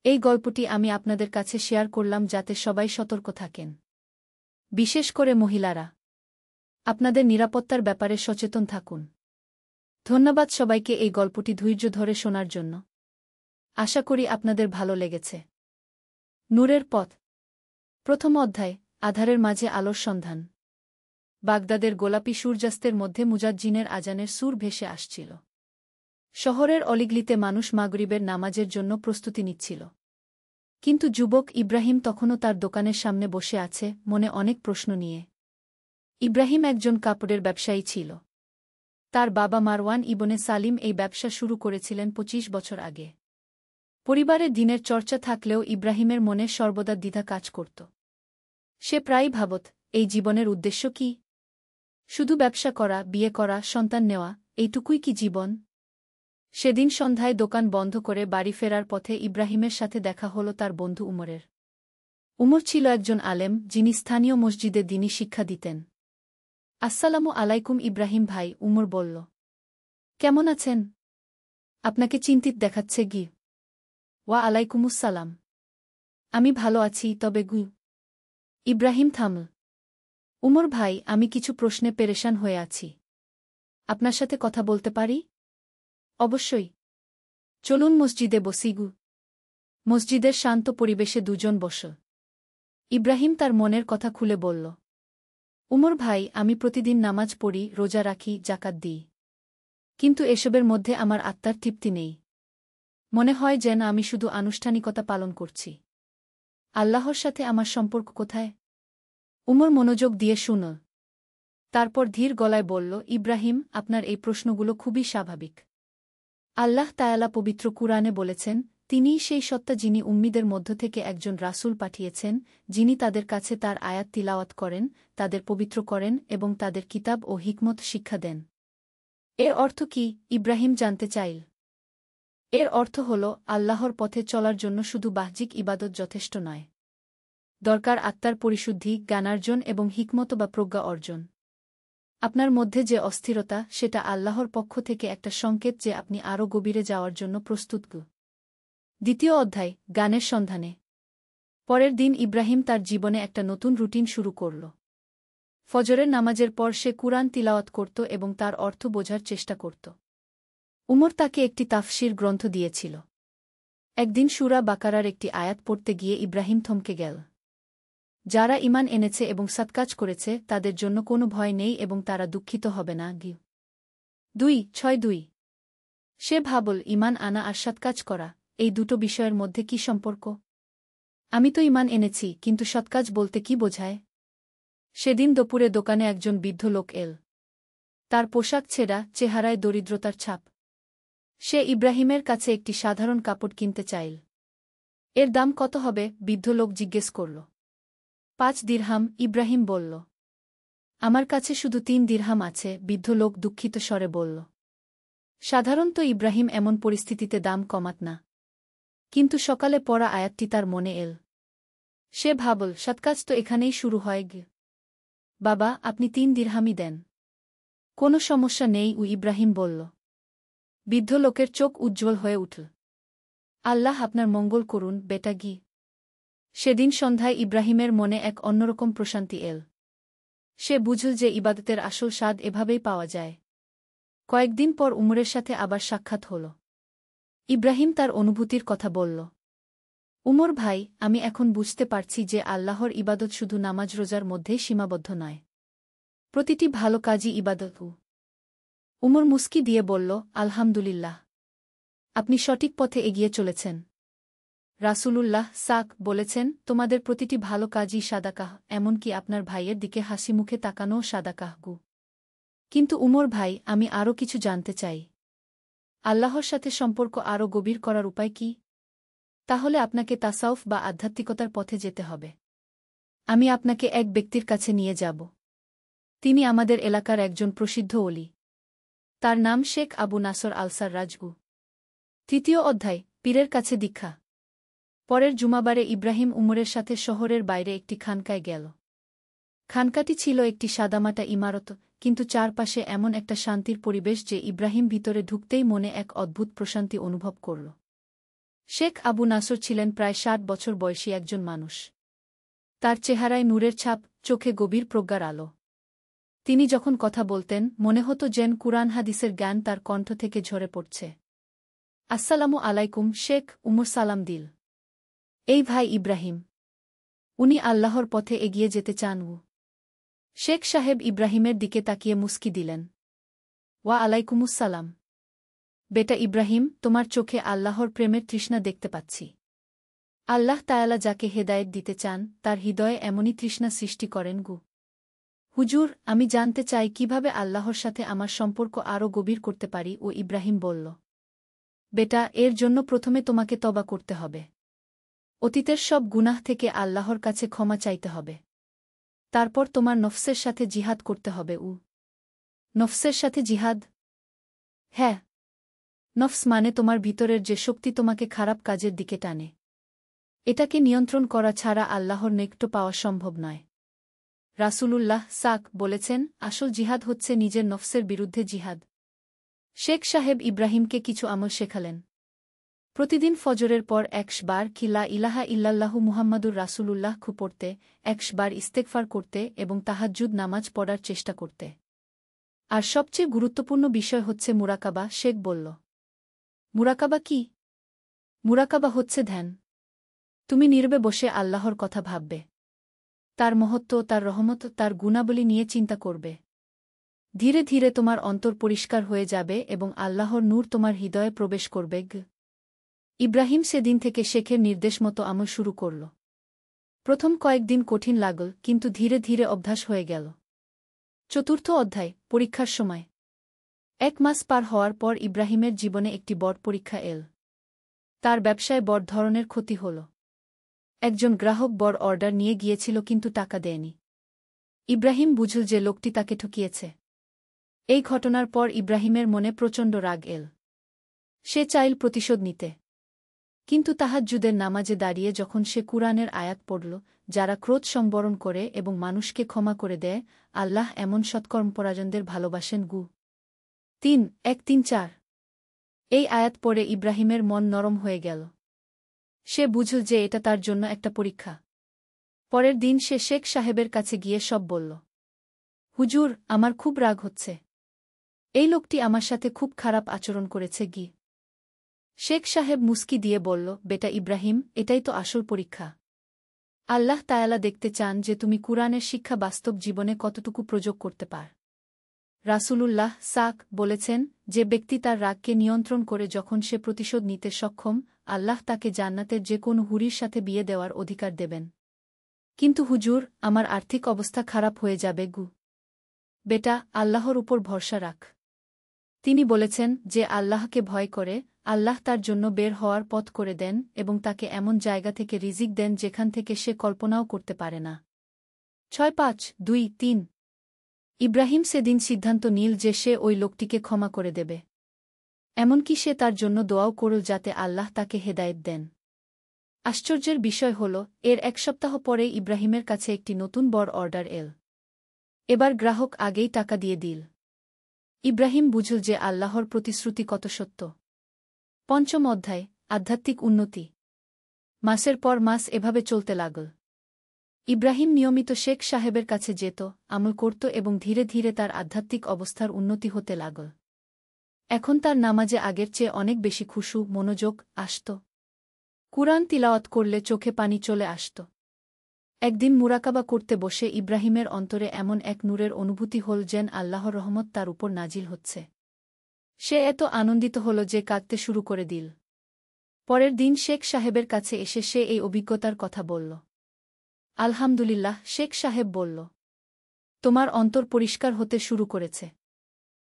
Speaker 1: এই গল্পটি আমি আপনাদের কাছে শেয়ার করলাম যাতে সবাই সতর্ক থাকেন। বিশেষ করে মহিলারা। আপনাদের নিরাপত্তার ব্যাপারে সচেতন থাকুন। ধন্যবাদ সবাইকে এই গল্পটি ধৈর্য ধরে শোনার জন্য। আশা করি আপনাদের ভালো লেগেছে। নূরের পথ। প্রথম অধ্যায়, আধারের মাঝে আলোর সন্ধান। বাগদাদের গোলাপি সূর্যাস্তের মধ্যে মুজাজ্জিনের আজানের সুর ভেসে আসছিল। শহরের অলিগলিতে মানুষ মাগরিবের নামাজের জন্য প্রস্তুতি নিচ্ছিল। কিন্তু যুবক ইব্রাহিম তখনও তার দোকানের সামনে বসে আছে, মনে অনেক প্রশ্ন নিয়ে। ইব্রাহিম একজন কাপড়ের ব্যবসায়ী ছিল। তার বাবা মারওয়ান ইবনে সালিম এই ব্যবসা শুরু করেছিলেন ২৫ বছর আগে। পরিবারে দিনের চর্চা থাকলেও ইব্রাহিমের মনে সর্বদা দ্বিধা কাজ করত। সে প্রায়ই ভাবত, এই জীবনের উদ্দেশ্য কি? শুধু ব্যবসা করা, বিয়ে করা, সন্তান নেওয়া, এইটুকুই কি জীবন? সেদিন সন্ধ্যায় দোকান বন্ধ করে বাড়ি ফেরার পথে ইব্রাহিমের সাথে দেখা হল তার বন্ধু উমরের। উমর ছিল একজন আলেম, যিনি স্থানীয় মসজিদে দ্বীনী শিক্ষা দিতেন। আসসালামু আলাইকুম ইব্রাহিম ভাই, উমর বলল। কেমন আছেন? আপনাকে চিন্তিত দেখাচ্ছে। ওয়া আলাইকুমুসসালাম। আমি ভালো আছি, তবে ইব্রাহিম থামল। উমর ভাই, আমি কিছু প্রশ্নে পেরেশান হয়ে আছি। আপনার সাথে কথা বলতে পারি? অবশ্যই। চলুন মসজিদে বসি। মসজিদের শান্ত পরিবেশে দুজন বসল। ইব্রাহিম তার মনের কথা খুলে বলল। উমর ভাই, আমি প্রতিদিন নামাজ পড়ি, রোজা রাখি, যাকাত দিই। কিন্তু এসবের মধ্যে আমার আত্মার তৃপ্তি নেই। মনে হয় যেন আমি শুধু আনুষ্ঠানিকতা পালন করছি। আল্লাহর সাথে আমার সম্পর্ক কোথায়? উমর মনোযোগ দিয়ে শুনল। তারপর ধীর গলায় বলল, ইব্রাহিম, আপনার এই প্রশ্নগুলো খুবই স্বাভাবিক। আল্লাহ তায়ালা পবিত্র কুরআনে বলেছেন, তিনিই সেই সত্তা যিনি উম্মীদের মধ্য থেকে একজন রাসূল পাঠিয়েছেন, যিনি তাদের কাছে তার আয়াত তিলাওয়াত করেন, তাদের পবিত্র করেন এবং তাদের কিতাব ও হিকমত শিক্ষা দেন। এর অর্থ কি? ইব্রাহিম জানতে চাইল। এর অর্থ হল আল্লাহর পথে চলার জন্য শুধু বাহ্যিক ইবাদত যথেষ্ট নয়। দরকার আত্মার পরিশুদ্ধি, জ্ঞানার্জন এবং হিকমত বা প্রজ্ঞা অর্জন। আপনার মধ্যে যে অস্থিরতা, সেটা আল্লাহর পক্ষ থেকে একটা সংকেত যে আপনি আরও গভীরে যাওয়ার জন্য প্রস্তুত। দ্বিতীয় অধ্যায়, জ্ঞানের সন্ধানে। পরের দিন ইব্রাহিম তার জীবনে একটা নতুন রুটিন শুরু করল। ফজরের নামাজের পর সে কুরআন তিলাওয়াত করত এবং তার অর্থ বোঝার চেষ্টা করত। উমর তাকে একটি তাফসির গ্রন্থ দিয়েছিল। একদিন সূরা বাকারার একটি আয়াত পড়তে গিয়ে ইব্রাহিম থমকে গেল। যারা ঈমান এনেছে এবং সৎকাজ করেছে তাদের জন্য কোনো ভয় নেই এবং তারা দুঃখিত হবে না। 2:6-2 সে ভাবল, ঈমান আনা আর সৎকাজ করা, এই দুটো বিষয়ের মধ্যে কি সম্পর্ক? আমি তো ঈমান এনেছি, কিন্তু সৎকাজ বলতে কি বোঝায়? সেদিন দুপুরে দোকানে একজন বৃদ্ধ লোক এল। তার পোশাক ছেঁড়া, চেহারায় দরিদ্রতার ছাপ। সে ইব্রাহিমের কাছে একটি সাধারণ কাপড় কিনতে চাইল। এর দাম কত হবে? বৃদ্ধ লোক জিজ্ঞেস করল। 5 দিরহাম, ইব্রাহিম বলল। আমার কাছে শুধু 3 দিরহাম আছে, বৃদ্ধ লোক দুঃখিত স্বরে বলল। সাধারণত ইব্রাহিম এমন পরিস্থিতিতে দাম কমাত না। কিন্তু সকালে পড়া আয়াতটি তার মনে এল। সে ভাবল, সৎকাজ তো এখানেই শুরু হয়। বাবা, আপনি 3 দিরহামই দেন। কোনো সমস্যা নেই, ইব্রাহিম বলল। বৃদ্ধ লোকের চোখ উজ্জ্বল হয়ে উঠল। আল্লাহ আপনার মঙ্গল করুন, বেটা। সেদিন সন্ধ্যায় ইব্রাহিমের মনে এক অন্যরকম প্রশান্তি এল। সে বুঝল যে ইবাদতের আসল স্বাদ এভাবেই পাওয়া যায়। কয়েকদিন পর উমরের সাথে আবার সাক্ষাৎ হল। ইব্রাহিম তার অনুভূতির কথা বলল। উমর ভাই, আমি এখন বুঝতে পারছি যে আল্লাহর ইবাদত শুধু নামাজ রোজার মধ্যেই সীমাবদ্ধ নয়। প্রতিটি ভালো কাজই ইবাদত। উমর মুস্কি দিয়ে বলল, আলহামদুলিল্লাহ, আপনি সঠিক পথে এগিয়ে চলেছেন। রাসূলুল্লাহ বলেছেন, তোমাদের প্রতিটি ভালো কাজই সাদাকাহ, এমনকি আপনার ভাইয়ের দিকে হাসি মুখে তাকানোও সাদাকাহ। কিন্তু উমর ভাই, আমি আরও কিছু জানতে চাই। আল্লাহর সাথে সম্পর্ক আরও গভীর করার উপায় কি? তাহলে আপনাকে তাসাউফ বা আধ্যাত্মিকতার পথে যেতে হবে। আমি আপনাকে এক ব্যক্তির কাছে নিয়ে যাব। তিনি আমাদের এলাকার একজন প্রসিদ্ধ ওলি। তার নাম শেখ আবু নাসর আল-সাররাজ। তৃতীয় অধ্যায়, পীরের কাছে দীক্ষা। পরের জুমাবারে ইব্রাহিম উমরের সাথে শহরের বাইরে একটি খানকায় গেল। খানকাটি ছিল একটি সাদামাটা ইমারত, কিন্তু চারপাশে এমন একটা শান্তির পরিবেশ যে ইব্রাহিম ভিতরে ঢুকতেই মনে এক অদ্ভুত প্রশান্তি অনুভব করল। শেখ আবু নাসর ছিলেন প্রায় 60 বছর বয়সী একজন মানুষ। তার চেহারায় নূরের ছাপ, চোখে গভীর প্রজ্ঞার আলো। তিনি যখন কথা বলতেন, মনে হতো যেন কুরআন হাদিসের জ্ঞান তার কণ্ঠ থেকে ঝরে পড়ছে। আসসালামু আলাইকুম শেখ, উমর সালাম দিল। এই ভাই ইব্রাহিম। উনি আল্লাহর পথে এগিয়ে যেতে চান। শেখ সাহেব ইব্রাহিমের দিকে তাকিয়ে মুস্কি দিলেন। ওয়া আলাইকুমুসসালাম। বেটা ইব্রাহিম, তোমার চোখে আল্লাহর প্রেমের তৃষ্ণা দেখতে পাচ্ছি। আল্লাহ তাআলা যাকে হেদায়েত দিতে চান, তার হৃদয়ে এমনই তৃষ্ণা সৃষ্টি করেন। হুজুর, আমি জানতে চাই কিভাবে আল্লাহর সাথে আমার সম্পর্ক আরও গভীর করতে পারি। ইব্রাহিম বলল। বেটা, এর জন্য প্রথমে তোমাকে তওবা করতে হবে। অতীতের সব গুনাহ থেকে আল্লাহর কাছে ক্ষমা চাইতে হবে। তারপর তোমার নফসের সাথে জিহাদ করতে হবে। নফসের সাথে জিহাদ? হ্যাঁ। নফস মানে তোমার ভিতরের যে শক্তি তোমাকে খারাপ কাজের দিকে টানে। এটাকে নিয়ন্ত্রণ করা ছাড়া আল্লাহর নৈকট্য পাওয়া সম্ভব নয়। রাসূলুল্লাহ বলেছেন, আসল জিহাদ হচ্ছে নিজের নফসের বিরুদ্ধে জিহাদ। শেখ সাহেব ইব্রাহিমকে কিছু আমল শেখালেন। প্রতিদিন ফজরের পর 100 বার লা ইলাহা ইল্লাল্লাহু মুহাম্মাদুর রাসূলুল্লাহ পড়তে, 100 বার ইস্তেগফার করতে এবং তাহাজ্জুদ নামাজ পড়ার চেষ্টা করতে। আর সবচেয়ে গুরুত্বপূর্ণ বিষয় হচ্ছে মুরাকাবা। শেখ বলল। মুরাকাবা কি? মুরাকাবা হচ্ছে ধ্যান। তুমি নীরবে বসে আল্লাহর কথা ভাববে। তার মহত্ব, তার রহমত, তার গুণাবলী নিয়ে চিন্তা করবে। ধীরে ধীরে তোমার অন্তর পরিষ্কার হয়ে যাবে এবং আল্লাহর নূর তোমার হৃদয়ে প্রবেশ করবে। ইব্রাহিম সেদিন থেকে শেখের নির্দেশ মতো আমল শুরু করল। প্রথম কয়েকদিন কঠিন লাগল, কিন্তু ধীরে ধীরে অভ্যাস হয়ে গেল। চতুর্থ অধ্যায়, পরীক্ষার সময়। 1 মাস পার হওয়ার পর ইব্রাহিমের জীবনে একটি বড় পরীক্ষা এল। তার ব্যবসায় বড় ধরনের ক্ষতি হল। একজন গ্রাহক বড় অর্ডার নিয়ে গিয়েছিল কিন্তু টাকা দেয়নি। ইব্রাহিম বুঝল যে লোকটি তাকে ঠকিয়েছে। এই ঘটনার পর ইব্রাহিমের মনে প্রচণ্ড রাগ এল। সে চাইল প্রতিশোধ নিতে। কিন্তু তাহাজ্জুদের নামাজে দাঁড়িয়ে যখন সে কুরআনের আয়াত পড়ল, যারা ক্রোধ সংবরণ করে এবং মানুষকে ক্ষমা করে দেয়, আল্লাহ এমন সৎকর্মপরায়ণদের ভালোবাসেন। 3:1-3-4 এই আয়াত পড়ে ইব্রাহিমের মন নরম হয়ে গেল। সে বুঝল যে এটা তার জন্য একটা পরীক্ষা। পরের দিন সে শেখ সাহেবের কাছে গিয়ে সব বলল। হুজুর, আমার খুব রাগ হচ্ছে। এই লোকটি আমার সাথে খুব খারাপ আচরণ করেছে। শেখ সাহেব মুস্কি দিয়ে বলল, বেটা ইব্রাহিম, এটাই তো আসল পরীক্ষা। আল্লাহ তায়ালা দেখতে চান যে তুমি কুরআনের শিক্ষা বাস্তব জীবনে কতটুকু প্রয়োগ করতে পার। রাসূলুল্লাহ বলেছেন, যে ব্যক্তি তার রাগকে নিয়ন্ত্রণ করে যখন সে প্রতিশোধ নিতে সক্ষম, আল্লাহ তাকে জান্নাতের যে কোনো হুরির সাথে বিয়ে দেওয়ার অধিকার দেবেন। কিন্তু হুজুর, আমার আর্থিক অবস্থা খারাপ হয়ে যাবে। বেটা, আল্লাহর উপর ভরসা রাখ। তিনি বলেছেন, যে আল্লাহকে ভয় করে, আল্লাহ তার জন্য বের হওয়ার পথ করে দেন এবং তাকে এমন জায়গা থেকে রিজিক দেন যেখান থেকে সে কল্পনাও করতে পারে না। 6:5-2-3 ইব্রাহিম সেদিন সিদ্ধান্ত নিল যে সে ওই লোকটিকে ক্ষমা করে দেবে। এমনকি সে তার জন্য দোয়াও করল যাতে আল্লাহ তাকে হেদায়েত দেন। আশ্চর্যের বিষয় হল, এর এক সপ্তাহ পরে ইব্রাহিমের কাছে একটি নতুন বড় অর্ডার এল। এবার গ্রাহক আগেই টাকা দিয়ে দিল। ইব্রাহিম বুঝল যে আল্লাহর প্রতিশ্রুতি কত সত্য। 5ম অধ্যায়, আধ্যাত্মিক উন্নতি। মাসের পর মাস এভাবে চলতে লাগল। ইব্রাহিম নিয়মিত শেখ সাহেবের কাছে যেত, আমল করত এবং ধীরে ধীরে তার আধ্যাত্মিক অবস্থার উন্নতি হতে লাগল। এখন তার নামাজে আগের চেয়ে অনেক বেশি খুশু, মনোযোগ আসত। কুরআন তিলাওয়াত করলে চোখে পানি চলে আসত। একদিন মুরাকাবা করতে বসে ইব্রাহিমের অন্তরে এমন এক নূরের অনুভূতি হল যেন আল্লাহর রহমত তার উপর নাজিল হচ্ছে। সে এত আনন্দিত হল যে কাঁদতে শুরু করে দিল। পরের দিন শেখ সাহেবের কাছে এসে সে এই অভিজ্ঞতার কথা বলল। আলহামদুলিল্লাহ, শেখ সাহেব বলল, তোমার অন্তর পরিষ্কার হতে শুরু করেছে।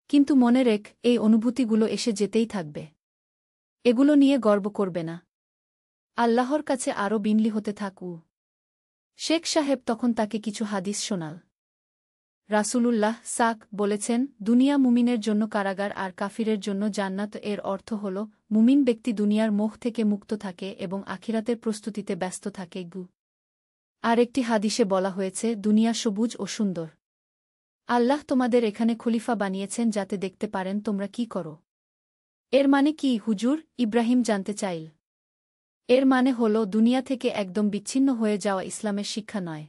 Speaker 1: কিন্তু মনে রেখ, এই অনুভূতিগুলো এসে যেতেই থাকবে। এগুলো নিয়ে গর্ব করবে না। আল্লাহর কাছে আরও বিনয়ী হতে থাকু। শেখ সাহেব তখন তাকে কিছু হাদিস শোনাল। রাসূলুল্লাহ বলেছেন, দুনিয়া মুমিনের জন্য কারাগার আর কাফিরের জন্য জান্নাত। এর অর্থ হল, মুমিন ব্যক্তি দুনিয়ার মোহ থেকে মুক্ত থাকে এবং আখিরাতের প্রস্তুতিতে ব্যস্ত থাকে। আর একটি হাদিসে বলা হয়েছে, দুনিয়া সবুজ ও সুন্দর। আল্লাহ তোমাদের এখানে খলিফা বানিয়েছেন যাতে দেখতে পারেন তোমরা কি করো। এর মানে কি হুজুর? ইব্রাহিম জানতে চাইল। এর মানে হল, দুনিয়া থেকে একদম বিচ্ছিন্ন হয়ে যাওয়া ইসলামের শিক্ষা নয়,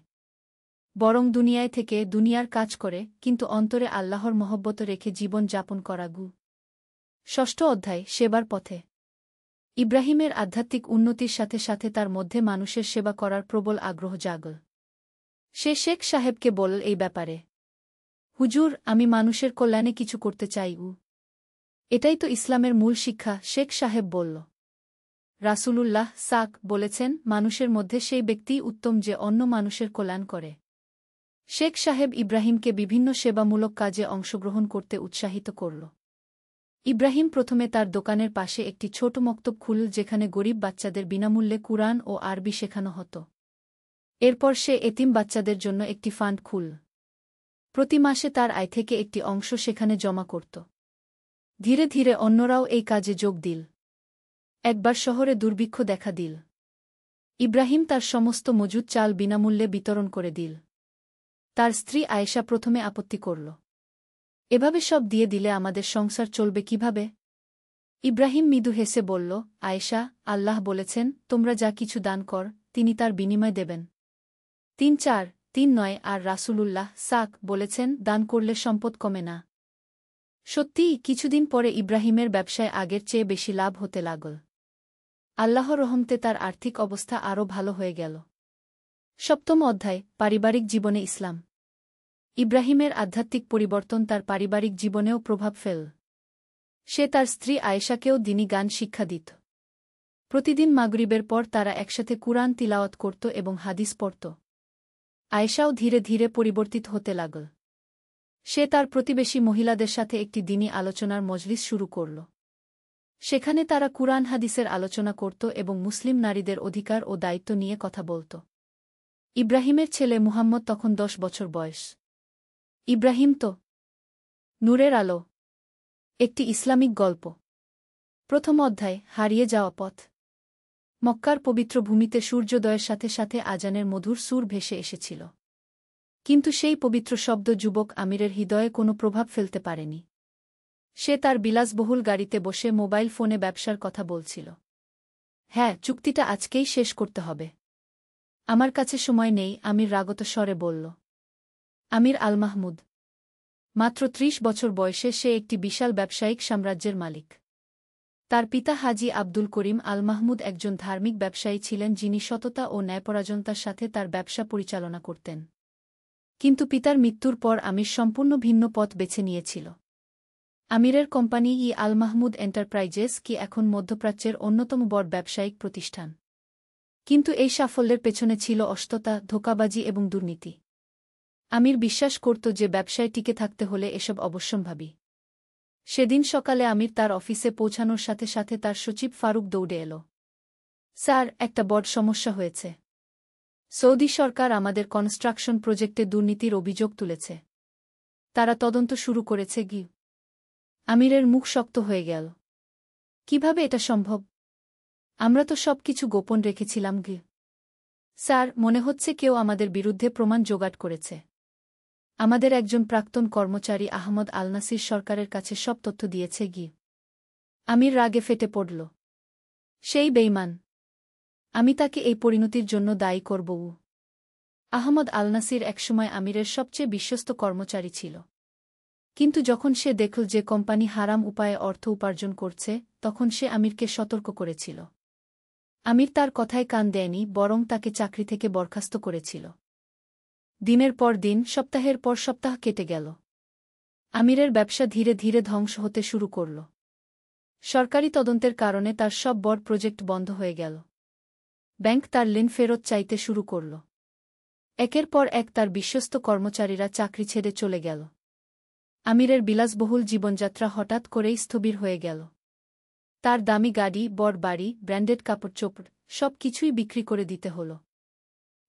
Speaker 1: বরং দুনিয়ায় থেকে দুনিয়ার কাজ করে কিন্তু অন্তরে আল্লাহর মহব্বত রেখে জীবন যাপন করা। 6ষ্ঠ অধ্যায়, সেবার পথে। ইব্রাহিমের আধ্যাত্মিক উন্নতির সাথে সাথে তার মধ্যে মানুষের সেবা করার প্রবল আগ্রহ জাগল। সে শেখ সাহেবকে বলল এই ব্যাপারে, হুজুর, আমি মানুষের কল্যাণে কিছু করতে চাই। এটাই তো ইসলামের মূল শিক্ষা। শেখ সাহেব বলল। রাসূলুল্লাহ বলেছেন, মানুষের মধ্যে সেই ব্যক্তিই উত্তম যে অন্য মানুষের কল্যাণ করে। শেখ সাহেব ইব্রাহিমকে বিভিন্ন সেবামূলক কাজে অংশগ্রহণ করতে উৎসাহিত করল। ইব্রাহিম প্রথমে তার দোকানের পাশে একটি ছোট মক্তব খুলল যেখানে গরিব বাচ্চাদের বিনামূল্যে কুরআন ও আরবি শেখানো হতো। এরপর সে এতিম বাচ্চাদের জন্য একটি ফান্ড খুলল। প্রতি মাসে তার আয় থেকে একটি অংশ সেখানে জমা করত। ধীরে ধীরে অন্যরাও এই কাজে যোগ দিল। একবার শহরে দুর্ভিক্ষ দেখা দিল। ইব্রাহিম তার সমস্ত মজুদ চাল বিনামূল্যে বিতরণ করে দিল। তার স্ত্রী আয়েশা প্রথমে আপত্তি করল, এভাবে সব দিয়ে দিলে আমাদের সংসার চলবে কিভাবে? ইব্রাহিম মৃদু হেসে বলল, আয়েশা, আল্লাহ বলেছেন, তোমরা যা কিছু দান কর তিনি তার বিনিময় দেবেন। 3:4-3-9 আর রাসূলুল্লাহ বলেছেন, দান করলে সম্পদ কমে না। সত্যিই, কিছুদিন পরে ইব্রাহিমের ব্যবসায় আগের চেয়ে বেশি লাভ হতে লাগল। আল্লাহর রহমতে তার আর্থিক অবস্থা আরও ভালো হয়ে গেল। 7ম অধ্যায়, পারিবারিক জীবনে ইসলাম। ইব্রাহিমের আধ্যাত্মিক পরিবর্তন তার পারিবারিক জীবনেও প্রভাব ফেল। সে তার স্ত্রী আয়েশাকেও দ্বীনি জ্ঞান শিক্ষা দিত। প্রতিদিন মাগরিবের পর তারা একসাথে কুরআন তিলাওয়াত করত এবং হাদিস পড়ত। আয়েশাও ধীরে ধীরে পরিবর্তিত হতে লাগল। সে তার প্রতিবেশী মহিলাদের সাথে একটি দ্বীনি আলোচনার মজলিস শুরু করল। সেখানে তারা কুরআন হাদিসের আলোচনা করত এবং মুসলিম নারীদের অধিকার ও দায়িত্ব নিয়ে কথা বলত। ইব্রাহিমের ছেলে মুহাম্মদ তখন 10 বছর বয়স। ইব্রাহিম তো নূরের আলো। একটি ইসলামিক গল্প। প্রথম অধ্যায়, হারিয়ে যাওয়া পথ। মক্কার পবিত্র ভূমিতে সূর্যোদয়ের সাথে সাথে আজানের মধুর সুর ভেসে এসেছিল। কিন্তু সেই পবিত্র শব্দ যুবক আমিরের হৃদয়ে কোনো প্রভাব ফেলতে পারেনি। সে তার বিলাসবহুল গাড়িতে বসে মোবাইল ফোনে ব্যবসার কথা বলছিল। হ্যাঁ, চুক্তিটা আজকেই শেষ করতে হবে। আমার কাছে সময় নেই, আমির রাগত স্বরে বলল। আমির আল মাহমুদ। মাত্র ৩০ বছর বয়সে সে একটি বিশাল ব্যবসায়িক সাম্রাজ্যের মালিক। তার পিতা হাজি আব্দুল করিম আল মাহমুদ একজন ধার্মিক ব্যবসায়ী ছিলেন যিনি সততা ও ন্যায়পরায়ণতার সাথে তার ব্যবসা পরিচালনা করতেন। কিন্তু পিতার মৃত্যুর পর আমির সম্পূর্ণ ভিন্ন পথ বেছে নিয়েছিল। আমিরের কোম্পানি আল মাহমুদ এন্টারপ্রাইজেস কি এখন মধ্যপ্রাচ্যের অন্যতম বড় ব্যবসায়িক প্রতিষ্ঠান। কিন্তু এই সাফল্যের পেছনে ছিল অষ্টতা, ধোঁকাবাজি এবং দুর্নীতি। আমির বিশ্বাস করত যে ব্যবসায় টিকে থাকতে হলে এসব অবশ্যম্ভাবী। সেদিন সকালে আমির তার অফিসে পৌঁছানোর সাথে সাথে তার সচিব ফারুক দৌড়ে এল। স্যার, একটা বড় সমস্যা হয়েছে। সৌদি সরকার আমাদের কনস্ট্রাকশন প্রজেক্টে দুর্নীতির অভিযোগ তুলেছে। তারা তদন্ত শুরু করেছে। আমিরের মুখ শক্ত হয়ে গেল। কিভাবে এটা সম্ভব? আমরা তো সবকিছু গোপন রেখেছিলাম। স্যার, মনে হচ্ছে কেউ আমাদের বিরুদ্ধে প্রমাণ জোগাড় করেছে। আমাদের একজন প্রাক্তন কর্মচারী আহমদ আল নাসির সরকারের কাছে সব তথ্য দিয়েছে। আমির রাগে ফেটে পড়ল। সেই বেঈমান। আমি তাকে এই পরিণতির জন্য দায়ী করব। আহমদ আল নাসির একসময় আমিরের সবচেয়ে বিশ্বস্ত কর্মচারী ছিল। কিন্তু যখন সে দেখল যে কোম্পানি হারাম উপায়ে অর্থ উপার্জন করছে, তখন সে আমিরকে সতর্ক করেছিল। আমির তার কথায় কান দেয়নি, বরং তাকে চাকরি থেকে বরখাস্ত করেছিল। দিনের পর দিন, সপ্তাহের পর সপ্তাহ কেটে গেল। আমিরের ব্যবসা ধীরে ধীরে ধ্বংস হতে শুরু করল। সরকারি তদন্তের কারণে তার সব বড় প্রজেক্ট বন্ধ হয়ে গেল। ব্যাংক তার ঋণ ফেরত চাইতে শুরু করল। একের পর এক তার বিশ্বস্ত কর্মচারীরা চাকরি ছেড়ে চলে গেল। আমিরের বিলাসবহুল জীবনযাত্রা হঠাৎ করেই স্থবির হয়ে গেল। তার দামি গাড়ি, বড় বাড়ি, ব্র্যান্ডেড কাপড়-চোপড় সব কিছুই বিক্রি করে দিতে হল।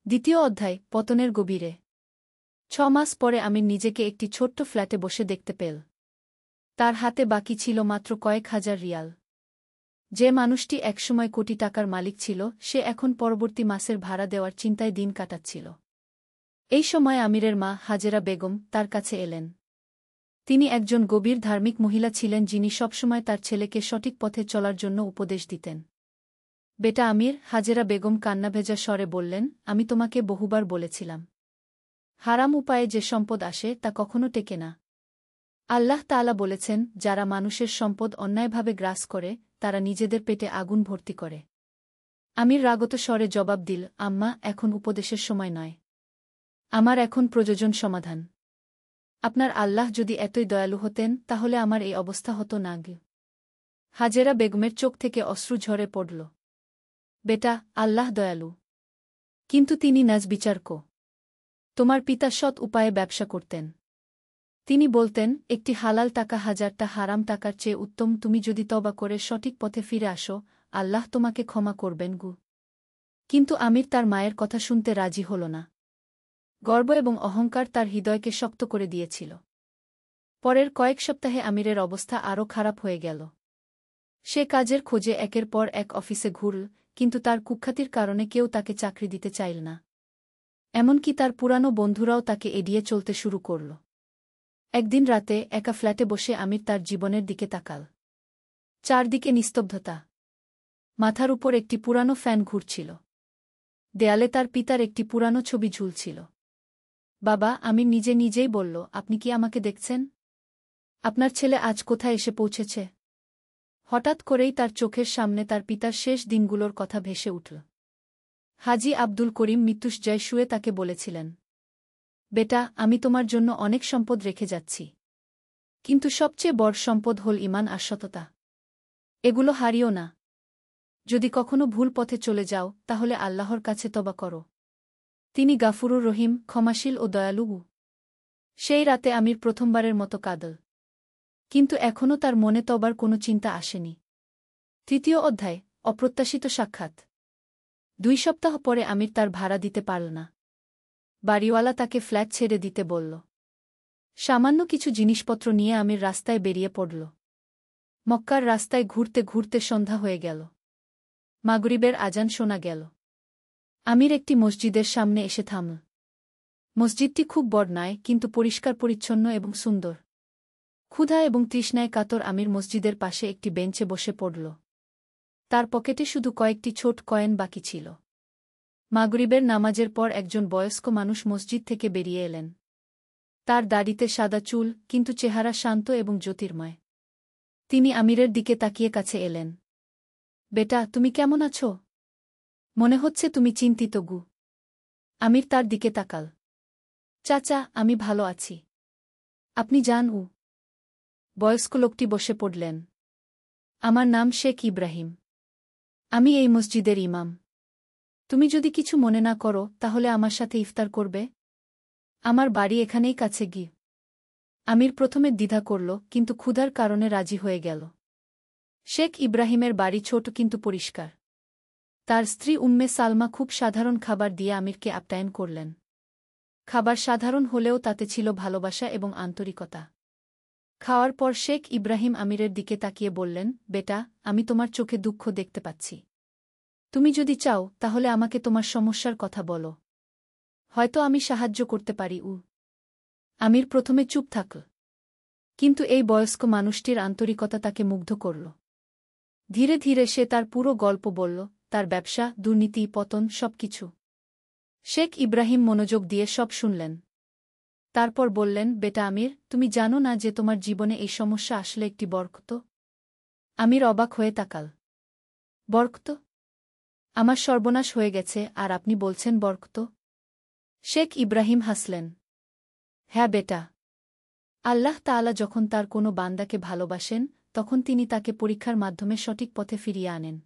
Speaker 1: দ্বিতীয় অধ্যায়, পতনের গভীরে। ৬ মাস পরে আমির নিজেকে একটি ছোট্ট ফ্ল্যাটে বসে দেখতে পেল। তার হাতে বাকি ছিল মাত্র কয়েক হাজার রিয়াল। যে মানুষটি একসময় কোটি টাকার মালিক ছিল, সে এখন পরবর্তী মাসের ভাড়া দেওয়ার চিন্তায় দিন কাটাচ্ছিল। এই সময় আমিরের মা হাজেরা বেগম তার কাছে এলেন। তিনি একজন গভীর ধার্মিক মহিলা ছিলেন যিনি সবসময় তার ছেলেকে সঠিক পথে চলার জন্য উপদেশ দিতেন। বেটা আমির, হাজেরা বেগম কান্নাভেজা স্বরে বললেন, আমি তোমাকে বহুবার বলেছিলাম, হারাম উপায়ে যে সম্পদ আসে তা কখনো টেকে না। আল্লাহ তাআলা বলেছেন, যারা মানুষের সম্পদ অন্যায়ভাবে গ্রাস করে তারা নিজেদের পেটে আগুন ভর্তি করে। আমির রাগত স্বরে জবাব দিল, আম্মা, এখন উপদেশের সময় নয়। আমার এখন প্রয়োজন সমাধান। আপনার আল্লাহ যদি এতই দয়ালু হতেন তাহলে আমার এই অবস্থা হতো না। হাজেরা বেগমের চোখ থেকে অশ্রু ঝরে পড়ল। বেটা, আল্লাহ দয়ালু, কিন্তু তিনি ন্যায়বিচারক। তোমার পিতা সৎ উপায়ে ব্যবসা করতেন। তিনি বলতেন, একটি হালাল টাকা হাজারটা হারাম টাকার চেয়ে উত্তম। তুমি যদি তওবা করে সঠিক পথে ফিরে আসো, আল্লাহ তোমাকে ক্ষমা করবেন। কিন্তু আমির তার মায়ের কথা শুনতে রাজি হল না। গর্ব এবং অহংকার তার হৃদয়কে শক্ত করে দিয়েছিল। পরের কয়েক সপ্তাহে আমিরের অবস্থা আরও খারাপ হয়ে গেল। সে কাজের খোঁজে একের পর এক অফিসে ঘুরল, কিন্তু তার কুখ্যাতির কারণে কেউ তাকে চাকরি দিতে চাইল না। এমনকি তার পুরানো বন্ধুরাও তাকে এড়িয়ে চলতে শুরু করল। একদিন রাতে একা ফ্ল্যাটে বসে আমির তার জীবনের দিকে তাকাল। চারদিকে নিস্তব্ধতা। মাথার উপর একটি পুরানো ফ্যান ঘুরছিল। দেয়ালে তার পিতার একটি পুরানো ছবি ঝুলছিল। বাবা, আমির নিজেই বলল, আপনি কি আমাকে দেখছেন? আপনার ছেলে আজ কোথায় এসে পৌঁছেছে? হঠাৎ করেই তার চোখের সামনে তার পিতার শেষ দিনগুলোর কথা ভেসে উঠল। হাজি আব্দুল করিম মৃত্যুশয্যায় শুয়ে তাকে বলেছিলেন, বেটা, আমি তোমার জন্য অনেক সম্পদ রেখে যাচ্ছি। কিন্তু সবচেয়ে বড় সম্পদ হল ঈমান আর সততা। এগুলো হারিও না। যদি কখনো ভুল পথে চলে যাও, তাহলে আল্লাহর কাছে তওবা করো। তিনি গাফুরুর রহিম, ক্ষমাশীল ও দয়ালু। সেই রাতে আমির প্রথমবারের মতো কাঁদল। কিন্তু এখনও তার মনে তওবার কোনো চিন্তা আসেনি। তৃতীয় অধ্যায়, অপ্রত্যাশিত সাক্ষাৎ। 2 সপ্তাহ পরে আমির তার ভাড়া দিতে পারল না। বাড়িওয়ালা তাকে ফ্ল্যাট ছেড়ে দিতে বলল। সামান্য কিছু জিনিসপত্র নিয়ে আমির রাস্তায় বেরিয়ে পড়ল। মক্কার রাস্তায় ঘুরতে ঘুরতে সন্ধ্যা হয়ে গেল। মাগরিবের আজান শোনা গেল। আমির একটি মসজিদের সামনে এসে থামল। মসজিদটি খুব বড় নয়, কিন্তু পরিষ্কার পরিচ্ছন্ন এবং সুন্দর। ক্ষুধা এবং তৃষ্ণায় কাতর আমির মসজিদের পাশে একটি বেঞ্চে বসে পড়ল। তার পকেটে শুধু কয়েকটি ছোট কয়েন বাকি ছিল। মাগরিবের নামাজের পর একজন বয়স্ক মানুষ মসজিদ থেকে বেরিয়ে এলেন। তার দাড়িতে সাদা চুল, কিন্তু চেহারা শান্ত এবং জ্যোতির্ময়। তিনি আমিরের দিকে তাকিয়ে কাছে এলেন। বেটা, তুমি কেমন আছো? মনে হচ্ছে তুমি চিন্তিত গু। আমির তার দিকে তাকাল। চাচা, আমি ভালো আছি। আপনি যান। বয়স্ক লোকটি বসে পড়লেন। আমার নাম শেখ ইব্রাহিম। আমি এই মসজিদের ইমাম। তুমি যদি কিছু মনে না করো তাহলে আমার সাথে ইফতার করবে? আমার বাড়ি এখানেই কাছে গি। আমির প্রথমে দ্বিধা করল, কিন্তু ক্ষুধার কারণে রাজি হয়ে গেল। শেখ ইব্রাহিমের বাড়ি ছোট কিন্তু পরিষ্কার। তার স্ত্রী উম্মে সালমা খুব সাধারণ খাবার দিয়ে আমিরকে আপ্যায়ন করলেন। খাবার সাধারণ হলেও তাতে ছিল ভালোবাসা এবং আন্তরিকতা। খাওয়ার পর শেখ ইব্রাহিম আমিরের দিকে তাকিয়ে বললেন, বেটা, আমি তোমার চোখে দুঃখ দেখতে পাচ্ছি। তুমি যদি চাও তাহলে আমাকে তোমার সমস্যার কথা বলো। হয়তো আমি সাহায্য করতে পারি। আমির প্রথমে চুপ থাকল, কিন্তু এই বয়স্ক মানুষটির আন্তরিকতা তাকে মুগ্ধ করল। ধীরে ধীরে সে তার পুরো গল্প বলল, তার ব্যবসা, দুর্নীতি, পতন, সবকিছু। শেখ ইব্রাহিম মনোযোগ দিয়ে সব শুনলেন। তারপর বললেন, বেটা আমির, তুমি জানো না যে তোমার জীবনে এই সমস্যা আসলে একটি বরকত? আমির অবাক হয়ে তাকাল। বরকত? আমার সর্বনাশ হয়ে গেছে আর আপনি বলছেন বরকত? শেখ ইব্রাহিম হাসলেন। হ্যাঁ বেটা, আল্লাহ তাআলা যখন তার কোনো বান্দাকে ভালোবাসেন তখন তিনি তাকে পরীক্ষার মাধ্যমে সঠিক পথে ফিরিয়ে আনেন।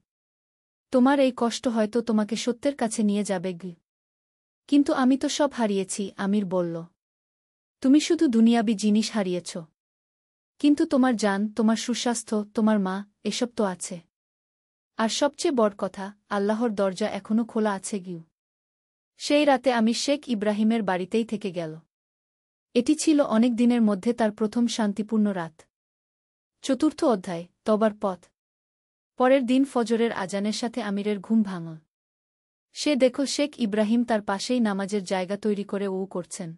Speaker 1: তোমার এই কষ্ট হয়তো তোমাকে সত্যের কাছে নিয়ে যাবে। কিন্তু আমি তো সব হারিয়েছি, আমির বলল। তুমি শুধু দুনিয়াবি জিনিস হারিয়েছ, কিন্তু তোমার জান, তোমার সুস্বাস্থ্য, তোমার মা, এসব তো আছে। আর সবচেয়ে বড় কথা, আল্লাহর দরজা এখনও খোলা আছে। সেই রাতে আমি শেখ ইব্রাহিমের বাড়িতেই থেকে গেল। এটি ছিল অনেক দিনের মধ্যে তার প্রথম শান্তিপূর্ণ রাত। চতুর্থ অধ্যায়, তওবার পথ। পরের দিন ফজরের আজানের সাথে আমিরের ঘুম ভাঙল। সে দেখল শেখ ইব্রাহিম তার পাশেই নামাজের জায়গা তৈরি করে করছেন।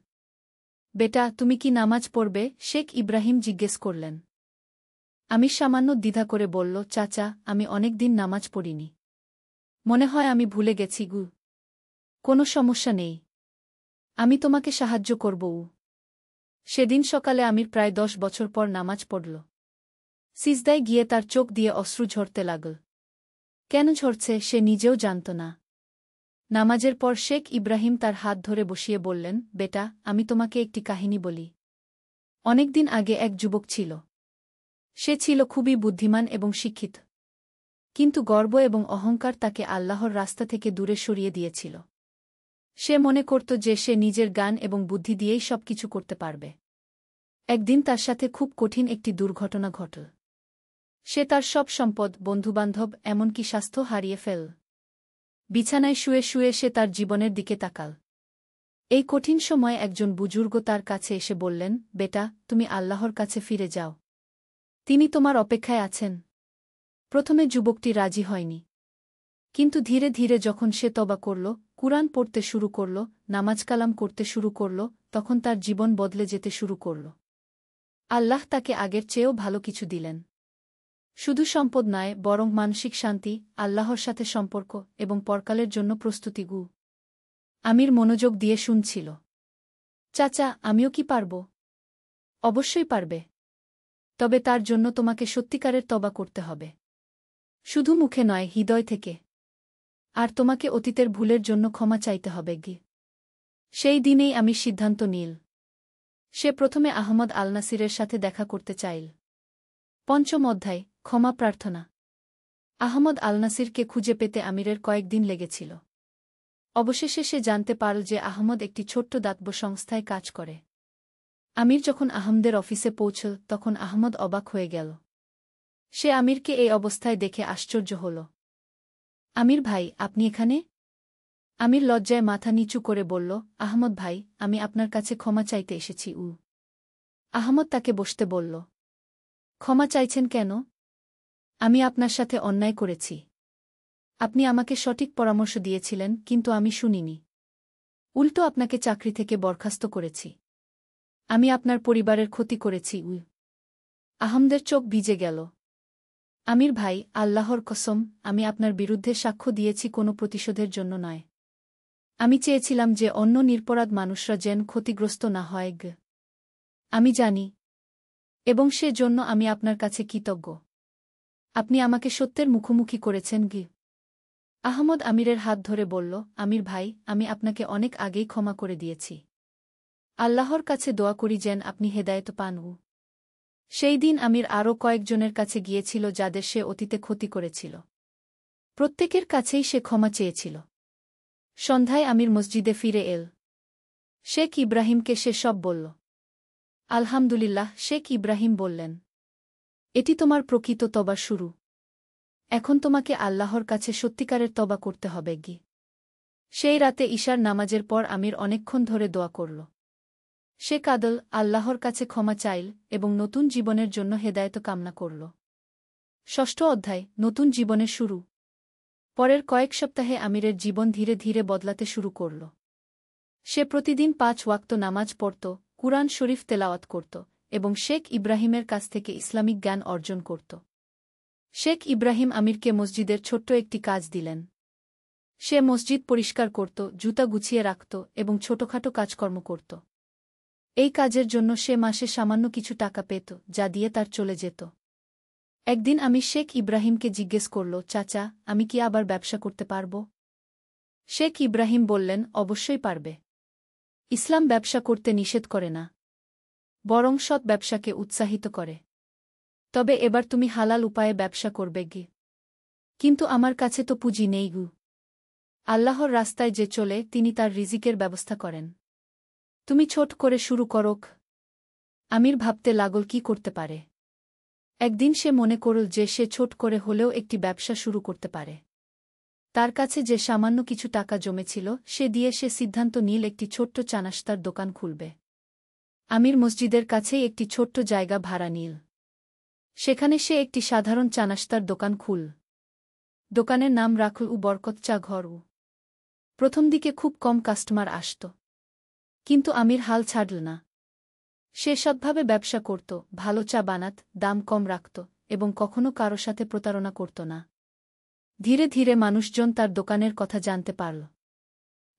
Speaker 1: বেটা, তুমি কি নামাজ পড়বে? শেখ ইব্রাহিম জিজ্ঞেস করলেন। আমির সামান্য দ্বিধা করে বলল, চাচা, আমি অনেক দিন নামাজ পড়িনি। মনে হয় আমি ভুলে গেছি। কোনো সমস্যা নেই, আমি তোমাকে সাহায্য করব। সেদিন সকালে আমির প্রায় 10 বছর পর নামাজ পড়ল। সিজদায় গিয়ে তার চোখ দিয়ে অশ্রু ঝরতে লাগল। কেন ঝরছে সে নিজেও জানত না। নামাজের পর শেখ ইব্রাহিম তার হাত ধরে বসিয়ে বললেন, বেটা, আমি তোমাকে একটি কাহিনী বলি। অনেকদিন আগে এক যুবক ছিল। সে ছিল খুবই বুদ্ধিমান এবং শিক্ষিত। কিন্তু গর্ব এবং অহংকার তাকে আল্লাহর রাস্তা থেকে দূরে সরিয়ে দিয়েছিল। সে মনে করত যে সে নিজের জ্ঞান এবং বুদ্ধি দিয়েই সবকিছু করতে পারবে। একদিন তার সাথে খুব কঠিন একটি দুর্ঘটনা ঘটল। সে তার সব সম্পদ, বন্ধুবান্ধব, এমনকি স্বাস্থ্য হারিয়ে ফেল। বিছানায় শুয়ে শুয়ে সে তার জীবনের দিকে তাকাল। এই কঠিন সময় একজন বুজুর্গ তার কাছে এসে বললেন, বেটা, তুমি আল্লাহর কাছে ফিরে যাও। তিনি তোমার অপেক্ষায় আছেন। প্রথমে যুবকটি রাজি হয়নি, কিন্তু ধীরে ধীরে যখন সে তওবা করল, কুরআন পড়তে শুরু করল, নামাজ কালাম করতে শুরু করল, তখন তার জীবন বদলে যেতে শুরু করল। আল্লাহ তাকে আগের চেয়েও ভালো কিছু দিলেন। শুধু সম্পদ নয়, বরং মানসিক শান্তি, আল্লাহর সাথে সম্পর্ক এবং পরকালের জন্য প্রস্তুতি। আমির মনোযোগ দিয়ে শুনছিল। চাচা, আমিও কি পারব? অবশ্যই পারবে। তবে তার জন্য তোমাকে সত্যিকারের তওবা করতে হবে। শুধু মুখে নয়, হৃদয় থেকে। আর তোমাকে অতীতের ভুলের জন্য ক্ষমা চাইতে হবে। সেই দিনেই আমি সিদ্ধান্ত নিল। সে প্রথমে আহমদ আল নাসিরের সাথে দেখা করতে চাইল। পঞ্চম অধ্যায়, ক্ষমা প্রার্থনা। আহমদ আল নাসিরকে খুঁজে পেতে আমিরের কয়েকদিন লেগেছিল। অবশেষে সে জানতে পারল যে আহমদ একটি ছোট্ট দাতব্য সংস্থায় কাজ করে। আমির যখন আহমদের অফিসে পৌঁছল তখন আহমদ অবাক হয়ে গেল। সে আমিরকে এই অবস্থায় দেখে আশ্চর্য হল। আমির ভাই, আপনি এখানে? আমির লজ্জায় মাথা নিচু করে বলল, আহমদ ভাই, আমি আপনার কাছে ক্ষমা চাইতে এসেছি। আহমদ তাকে বসতে বলল। ক্ষমা চাইছেন কেন? আমি আপনার সাথে অন্যায় করেছি। আপনি আমাকে সঠিক পরামর্শ দিয়েছিলেন, কিন্তু আমি শুনিনি। উল্টো আপনাকে চাকরি থেকে বরখাস্ত করেছি। আমি আপনার পরিবারের ক্ষতি করেছি। আহমদের চোখ ভিজে গেল। আমির ভাই, আল্লাহর কসম, আমি আপনার বিরুদ্ধে সাক্ষ্য দিয়েছি কোনো প্রতিশোধের জন্য নয়। আমি চেয়েছিলাম যে অন্য নিরপরাধ মানুষরা যেন ক্ষতিগ্রস্ত না হয়। আমি জানি, এবং সে জন্য আমি আপনার কাছে কৃতজ্ঞ। আপনি আমাকে সত্যের মুখোমুখি করেছেন। আহমদ আমিরের হাত ধরে বলল, আমির ভাই, আমি আপনাকে অনেক আগেই ক্ষমা করে দিয়েছি। আল্লাহর কাছে দোয়া করি যেন আপনি হেদায়েত পান। সেই দিন আমির আরও কয়েকজনের কাছে গিয়েছিল যাদের সে অতীতে ক্ষতি করেছিল। প্রত্যেকের কাছেই সে ক্ষমা চেয়েছিল। সন্ধ্যায় আমির মসজিদে ফিরে এল। শেখ ইব্রাহিমকে সে সব বলল। আলহামদুলিল্লাহ, শেখ ইব্রাহিম বললেন, এটি তোমার প্রকৃত তবার শুরু। এখন তোমাকে আল্লাহর কাছে সত্যিকারের তবা করতে হবে। সেই রাতে ঈশার নামাজের পর আমির অনেকক্ষণ ধরে দোয়া করল। সে কাদল, আল্লাহর কাছে ক্ষমা চাইল এবং নতুন জীবনের জন্য হেদায়েত কামনা করল। ষষ্ঠ অধ্যায়, নতুন জীবনের শুরু। পরের কয়েক সপ্তাহে আমিরের জীবন ধীরে ধীরে বদলাতে শুরু করল। সে প্রতিদিন 5 ওয়াক্ত নামাজ পড়ত, কুরআন শরীফ তেলাওয়াত করত এবং শেখ ইব্রাহিমের কাছ থেকে ইসলামিক জ্ঞান অর্জন করত। শেখ ইব্রাহিম আমিরকে মসজিদের ছোট্ট একটি কাজ দিলেন। সে মসজিদ পরিষ্কার করত, জুতা গুছিয়ে রাখত এবং ছোটখাটো কাজকর্ম করত। এই কাজের জন্য সে মাসে সামান্য কিছু টাকা পেত, যা দিয়ে তার চলে যেত। একদিন আমি শেখ ইব্রাহিমকে জিজ্ঞেস করল, চাচা, আমি কি আবার ব্যবসা করতে পারব? শেখ ইব্রাহিম বললেন, অবশ্যই পারবে। ইসলাম ব্যবসা করতে নিষেধ করে না, বরং সৎ ব্যবসাকে উৎসাহিত করে। তবে এবার তুমি হালাল উপায়ে ব্যবসা করবে। কিন্তু আমার কাছে তো পুঁজি নেই। আল্লাহর রাস্তায় যে চলে তিনি তার রিজিকের ব্যবস্থা করেন। তুমি ছোট করে শুরু করোক। আমির ভাবতে লাগল কি করতে পারে। একদিন সে মনে করল যে সে ছোট করে হলেও একটি ব্যবসা শুরু করতে পারে। তার কাছে যে সামান্য কিছু টাকা জমেছিল সে দিয়ে সে সিদ্ধান্ত নিল একটি ছোট্ট চানাস্তার দোকান খুলবে। আমির মসজিদের কাছেই একটি ছোট্ট জায়গা ভাড়া নিল। সেখানে সে একটি সাধারণ চানাস্তার দোকান খুল। দোকানের নাম রাখল বরকত চা ঘর। প্রথম দিকে খুব কম কাস্টমার আসত, কিন্তু আমির হাল ছাড়ল না। সে সৎভাবে ব্যবসা করত, ভালো চা বানাত, দাম কম রাখত এবং কখনো কারো সাথে প্রতারণা করত না। ধীরে ধীরে মানুষজন তার দোকানের কথা জানতে পারল।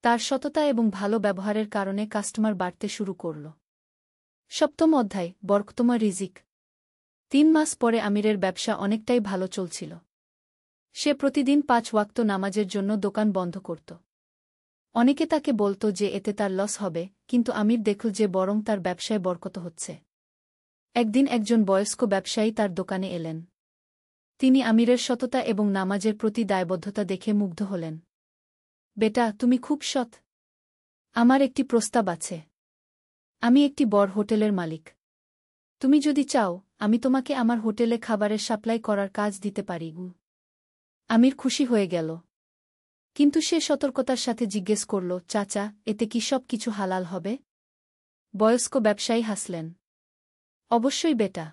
Speaker 1: তার সততা এবং ভালো ব্যবহারের কারণে কাস্টমার বাড়তে শুরু করল। সপ্তম অধ্যায়, বরকতময় রিজিক। 3 মাস পরে আমিরের ব্যবসা অনেকটাই ভালো চলছিল। সে প্রতিদিন 5 ওয়াক্ত নামাজের জন্য দোকান বন্ধ করত। অনেকে তাকে বলত যে এতে তার লস হবে, কিন্তু আমির দেখল যে বরং তার ব্যবসায় বরকত হচ্ছে। একদিন একজন বয়স্ক ব্যবসায়ী তার দোকানে এলেন। তিনি আমিরের সততা এবং নামাজের প্রতি দায়বদ্ধতা দেখে মুগ্ধ হলেন। বেটা, তুমি খুব সৎ। আমার একটি প্রস্তাব আছে। আমি একটি বড় হোটেলের মালিক। তুমি যদি চাও, আমি তোমাকে আমার হোটেলে খাবারের সাপ্লাই করার কাজ দিতে পারি। আমির খুশি হয়ে গেল। কিন্তু সে সতর্কতার সাথে জিজ্ঞেস করল, চাচা, এতে কি সব কিছু হালাল হবে? বয়স্ক ব্যবসায়ী হাসলেন। অবশ্যই বেটা।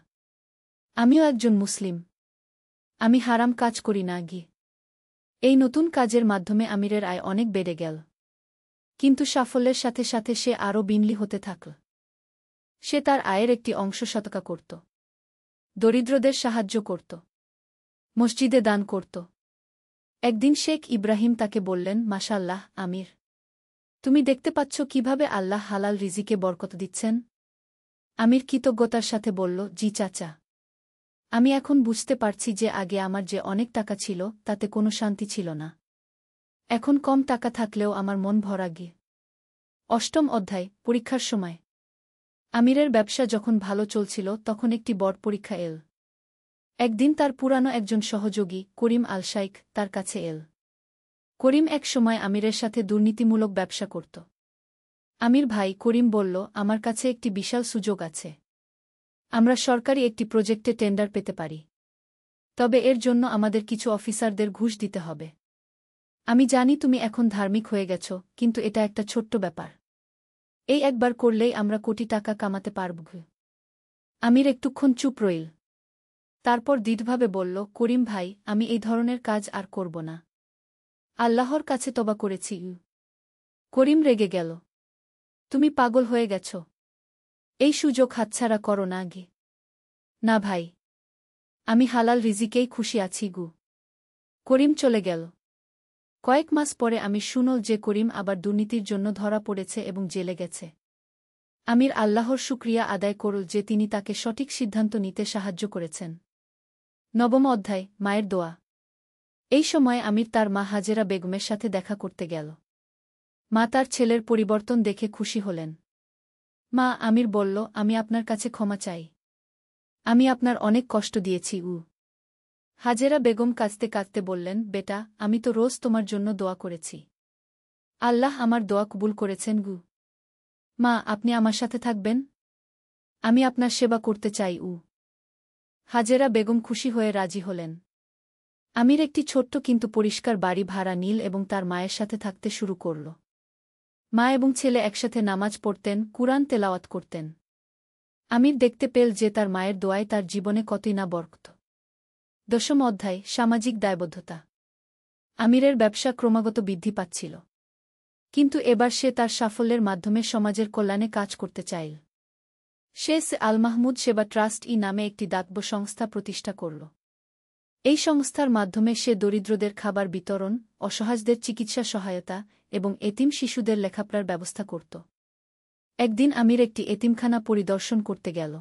Speaker 1: আমিও একজন মুসলিম। আমি হারাম কাজ করি না। এই নতুন কাজের মাধ্যমে আমিরের আয় অনেক বেড়ে গেল। কিন্তু সাফল্যের সাথে সাথে সে আরও বিমলি হতে থাকল। সে তার আয়ের একটি অংশ সদকা করত, দরিদ্রদের সাহায্য করত, মসজিদে দান করত। একদিন শেখ ইব্রাহিম তাকে বললেন, মাশাআল্লাহ আমির, তুমি দেখতে পাচ্ছ কিভাবে আল্লাহ হালাল রিজিকে বরকত দিচ্ছেন? আমির কৃতজ্ঞতার সাথে বলল, জি চাচা। আমি এখন বুঝতে পারছি যে আগে আমার যে অনেক টাকা ছিল তাতে কোনো শান্তি ছিল না। এখন কম টাকা থাকলেও আমার মন ভরা গিয়ে। অষ্টম অধ্যায়, পরীক্ষার সময়। আমিরের ব্যবসা যখন ভালো চলছিল তখন একটি বড় পরীক্ষা এল। একদিন তার পুরানো একজন সহযোগী করিম আল শাইখ তার কাছে এল। করিম এক সময় আমিরের সাথে দুর্নীতিমূলক ব্যবসা করত। আমির ভাই, করিম বলল, আমার কাছে একটি বিশাল সুযোগ আছে। আমরা সরকারি একটি প্রজেক্টে টেন্ডার পেতে পারি। তবে এর জন্য আমাদের কিছু অফিসারদের ঘুষ দিতে হবে। আমি জানি তুমি এখন ধার্মিক হয়ে গেছ, কিন্তু এটা একটা ছোট্ট ব্যাপার। এই একবার করলেই আমরা কোটি টাকা কামাতে পারব। আমির একটুক্ষণ চুপ রইল। তারপর দৃঢ়ভাবে বলল, করিম ভাই, আমি এই ধরনের কাজ আর করব না। আল্লাহর কাছে তওবা করেছি। করিম রেগে গেল। তুমি পাগল হয়ে গেছ? এই সুযোগ হাতছাড়া করো না আগে। না ভাই, আমি হালাল রিজিকেই খুশি আছি গু। করিম চলে গেল। কয়েক মাস পরে আমি শুনল যে করিম আবার দুর্নীতির জন্য ধরা পড়েছে এবং জেলে গেছে। আমির আল্লাহর শুকরিয়া আদায় করল যে তিনি তাকে সঠিক সিদ্ধান্ত নিতে সাহায্য করেছেন। নবম অধ্যায়, মায়ের দোয়া। এই সময় আমির তার মা হাজেরা বেগমের সাথে দেখা করতে গেল। মা তার ছেলের পরিবর্তন দেখে খুশি হলেন। মা, আমির বলল, আমি আপনার কাছে ক্ষমা চাই। আমি আপনার অনেক কষ্ট দিয়েছি। হাজেরা বেগম কাঁদতে কাঁদতে বললেন, বেটা, আমি তো রোজ তোমার জন্য দোয়া করেছি। আল্লাহ আমার দোয়া কবুল করেছেন গু। মা, আপনি আমার সাথে থাকবেন? আমি আপনার সেবা করতে চাই। হাজেরা বেগম খুশি হয়ে রাজি হলেন। আমির একটি ছোট্ট কিন্তু পরিষ্কার বাড়ি ভাড়া নিল এবং তার মায়ের সাথে থাকতে শুরু করল। মা এবং ছেলে একসাথে নামাজ পড়তেন, কুরআন তেলাওয়াত করতেন। আমির দেখতে পেল যে তার মায়ের দোয়ায় তার জীবনে কতই না বরকত। দশম অধ্যায়, সামাজিক দায়বদ্ধতা। আমিরের ব্যবসা ক্রমাগত বৃদ্ধি পাচ্ছিল। কিন্তু এবার সে তার সাফল্যের মাধ্যমে সমাজের কল্যাণে কাজ করতে চাইল। সে আল মাহমুদ সেবা ট্রাস্ট নামে একটি দাতব্য সংস্থা প্রতিষ্ঠা করল। এই সংস্থার মাধ্যমে সে দরিদ্রদের খাবার বিতরণ, অসহায়দের চিকিৎসা সহায়তা এবং এতিম শিশুদের লেখাপড়ার ব্যবস্থা করত। একদিন আমির একটি এতিমখানা পরিদর্শন করতে গেল।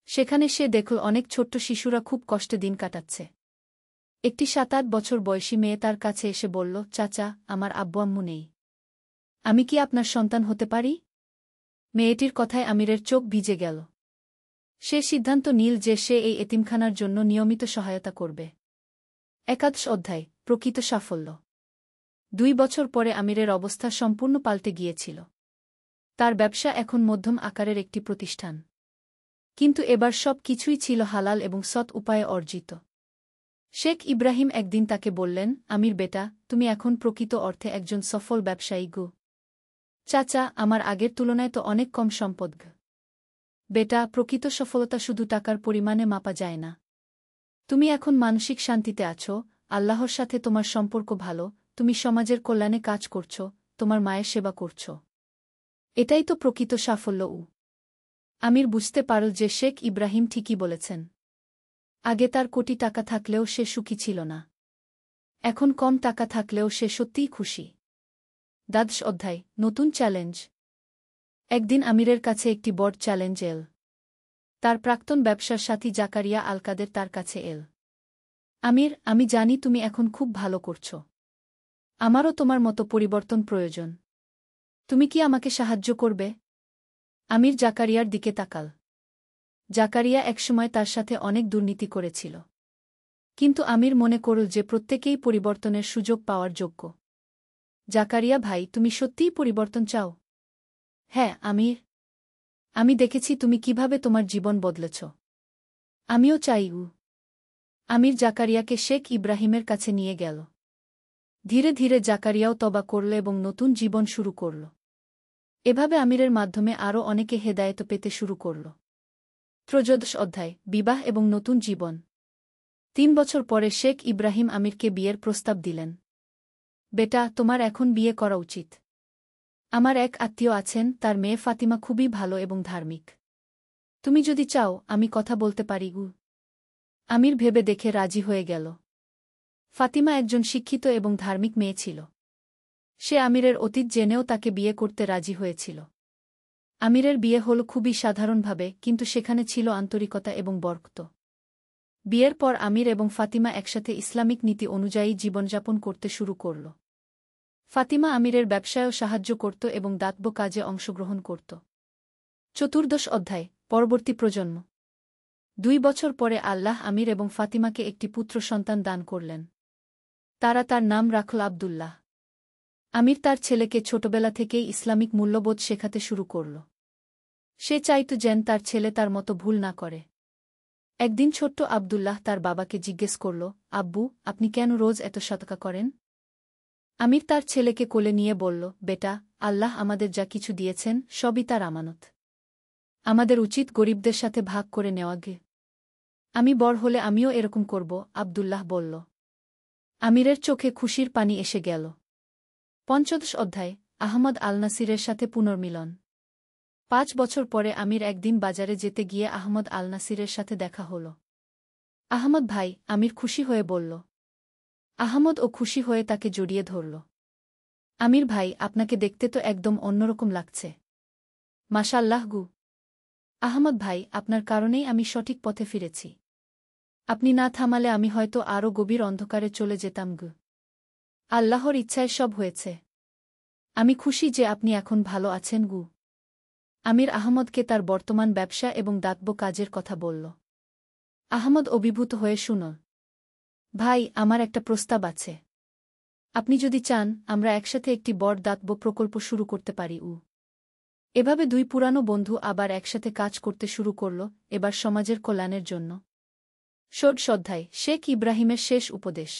Speaker 1: সেখানে সে দেখল অনেক ছোট্ট শিশুরা খুব কষ্টে দিন কাটাচ্ছে। একটি 7-8 বছর বয়সী মেয়ে তার কাছে এসে বলল, চাচা, আমার আব্বু আম্মু নেই। আমি কি আপনার সন্তান হতে পারি? মেয়েটির কথায় আমিরের চোখ ভিজে গেল। সে সিদ্ধান্ত নিল যে সে এই এতিমখানার জন্য নিয়মিত সহায়তা করবে। একাদশ অধ্যায়, প্রকৃত সাফল্য। 2 বছর পরে আমিরের অবস্থা সম্পূর্ণ পাল্টে গিয়েছিল। তার ব্যবসা এখন মধ্যম আকারের একটি প্রতিষ্ঠান। কিন্তু এবার সব কিছুই ছিল হালাল এবং সৎ উপায়ে অর্জিত। শেখ ইব্রাহিম একদিন তাকে বললেন, আমির বেটা, তুমি এখন প্রকৃত অর্থে একজন সফল ব্যবসায়ী গো। চাচা, আমার আগের তুলনায় তো অনেক কম সম্পদ গ। বেটা, প্রকৃত সফলতা শুধু টাকার পরিমাণে মাপা যায় না। তুমি এখন মানসিক শান্তিতে আছো, আল্লাহর সাথে তোমার সম্পর্ক ভালো, তুমি সমাজের কল্যাণে কাজ করছো, তোমার মায়ের সেবা করছো। এটাই তো প্রকৃত সাফল্য। আমির বুঝতে পারল যে শেখ ইব্রাহিম ঠিকই বলেছেন। আগে তার কোটি টাকা থাকলেও সে সুখী ছিল না। এখন কম টাকা থাকলেও সে সত্যিই খুশি। দ্বাদশ অধ্যায়, নতুন চ্যালেঞ্জ। একদিন আমিরের কাছে একটি বড় চ্যালেঞ্জ এল। তার প্রাক্তন ব্যবসার সাথী জাকারিয়া আল কাদের তার কাছে এল। আমির, আমি জানি তুমি এখন খুব ভালো করছো। আমারও তোমার মতো পরিবর্তন প্রয়োজন। তুমি কি আমাকে সাহায্য করবে? আমির জাকারিয়ার দিকে তাকাল। জাকারিয়া একসময় তার সাথে অনেক দুর্নীতি করেছিল। কিন্তু আমির মনে করল যে প্রত্যেকেই পরিবর্তনের সুযোগ পাওয়ার যোগ্য। জাকারিয়া ভাই, তুমি সত্যিই পরিবর্তন চাও? হ্যাঁ আমির। আমি দেখেছি তুমি কিভাবে তোমার জীবন বদলেছ। আমিও চাই। আমির জাকারিয়াকে শেখ ইব্রাহিমের কাছে নিয়ে গেল। ধীরে ধীরে জাকারিয়াও তওবা করল এবং নতুন জীবন শুরু করল। এভাবে আমিরের মাধ্যমে আরও অনেকে হেদায়েত পেতে শুরু করল। ত্রয়োদশ অধ্যায়, বিবাহ এবং নতুন জীবন। 3 বছর পরে শেখ ইব্রাহিম আমিরকে বিয়ের প্রস্তাব দিলেন। বেটা, তোমার এখন বিয়ে করা উচিত। আমার এক আত্মীয় আছেন, তার মেয়ে ফাতিমা খুবই ভালো এবং ধার্মিক। তুমি যদি চাও, আমি কথা বলতে পারি। আমির ভেবে দেখে রাজি হয়ে গেল। ফাতিমা একজন শিক্ষিত এবং ধার্মিক মেয়ে ছিল। সে আমিরের অতীত জেনেও তাকে বিয়ে করতে রাজি হয়েছিল। আমিরের বিয়ে হল খুবই সাধারণভাবে, কিন্তু সেখানে ছিল আন্তরিকতা এবং বরকত। বিয়ের পর আমির এবং ফাতিমা একসাথে ইসলামিক নীতি অনুযায়ী জীবনযাপন করতে শুরু করল। ফাতিমা আমিরের ব্যবসায়ও সাহায্য করত এবং দাতব্য কাজে অংশগ্রহণ করত। চতুর্দশ অধ্যায়, পরবর্তী প্রজন্ম। 2 বছর পরে আল্লাহ আমির এবং ফাতিমাকে একটি পুত্র সন্তান দান করলেন। তারা তার নাম রাখল আবদুল্লাহ। আমির তার ছেলেকে ছোটবেলা থেকেই ইসলামিক মূল্যবোধ শেখাতে শুরু করল। সে চাইত যেন তার ছেলে তার মতো ভুল না করে। একদিন ছোট্ট আবদুল্লাহ তার বাবাকে জিজ্ঞেস করল, আব্বু, আপনি কেন রোজ এত সদকা করেন? আমির তার ছেলেকে কোলে নিয়ে বলল, বেটা, আল্লাহ আমাদের যা কিছু দিয়েছেন সবই তার আমানত। আমাদের উচিত গরিবদের সাথে ভাগ করে নেওয়া গে। আমি বড় হলে আমিও এরকম করব, আব্দুল্লাহ বলল। আমিরের চোখে খুশির পানি এসে গেল। পঞ্চদশ অধ্যায়, আহমদ আল নাসিরের সাথে পুনর্মিলন। 5 বছর পরে আমির একদিন বাজারে যেতে গিয়ে আহমদ আল নাসিরের সাথে দেখা হল। আহমদ ভাই, আমির খুশি হয়ে বলল। আহমদও খুশি হয়ে তাকে জড়িয়ে ধরল। আমির ভাই, আপনাকে দেখতে তো একদম অন্যরকম লাগছে। মাশাআল্লাহ গু। আহমদ ভাই, আপনার কারণেই আমি সঠিক পথে ফিরেছি। আপনি না থামালে আমি হয়তো আরও গভীর অন্ধকারে চলে যেতাম গু। আল্লাহর ইচ্ছায় সব হয়েছে। আমি খুশি যে আপনি এখন ভালো আছেন গু। আমির আহমদকে তার বর্তমান ব্যবসা এবং দাতব্য কাজের কথা বলল। আহমদ অভিভূত হয়ে শুনল। ভাই, আমার একটা প্রস্তাব আছে। আপনি যদি চান, আমরা একসাথে একটি বড় দাতব্য প্রকল্প শুরু করতে পারি। এভাবে 2 পুরানো বন্ধু আবার একসাথে কাজ করতে শুরু করল, এবার সমাজের কল্যাণের জন্য। ষোড়শ অধ্যায়, শেখ ইব্রাহিমের শেষ উপদেশ।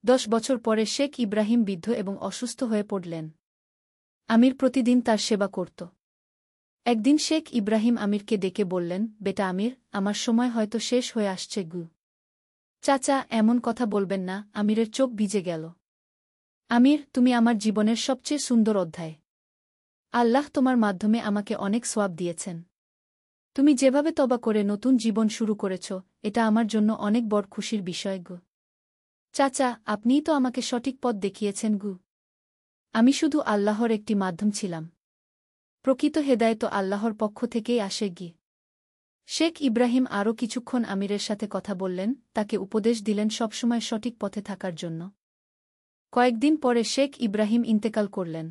Speaker 1: 10 বছর পরে শেখ ইব্রাহিম বৃদ্ধ এবং অসুস্থ হয়ে পড়লেন। আমির প্রতিদিন তার সেবা করত। একদিন শেখ ইব্রাহিম আমিরকে ডেকে বললেন, বেটা আমির, আমার সময় হয়তো শেষ হয়ে আসছে গু। চাচা, এমন কথা বলবেন না। আমিরের চোখ ভিজে গেল। আমির, তুমি আমার জীবনের সবচেয়ে সুন্দর অধ্যায়। আল্লাহ তোমার মাধ্যমে আমাকে অনেক সওয়াব দিয়েছেন। তুমি যেভাবে তওবা করে নতুন জীবন শুরু করেছ, এটা আমার জন্য অনেক বড় খুশির বিষয় গু। চাচা, আপনিই তো আমাকে সঠিক পথ দেখিয়েছেন গু। আমি শুধু আল্লাহর একটি মাধ্যম ছিলাম। প্রকৃত হেদায়েত আল্লাহর পক্ষ থেকেই আসে গি। শেখ ইব্রাহিম আরও কিছুক্ষণ আমিরের সাথে কথা বললেন, তাকে উপদেশ দিলেন সবসময় সঠিক পথে থাকার জন্য। কয়েকদিন পরে শেখ ইব্রাহিম ইন্তেকাল করলেন।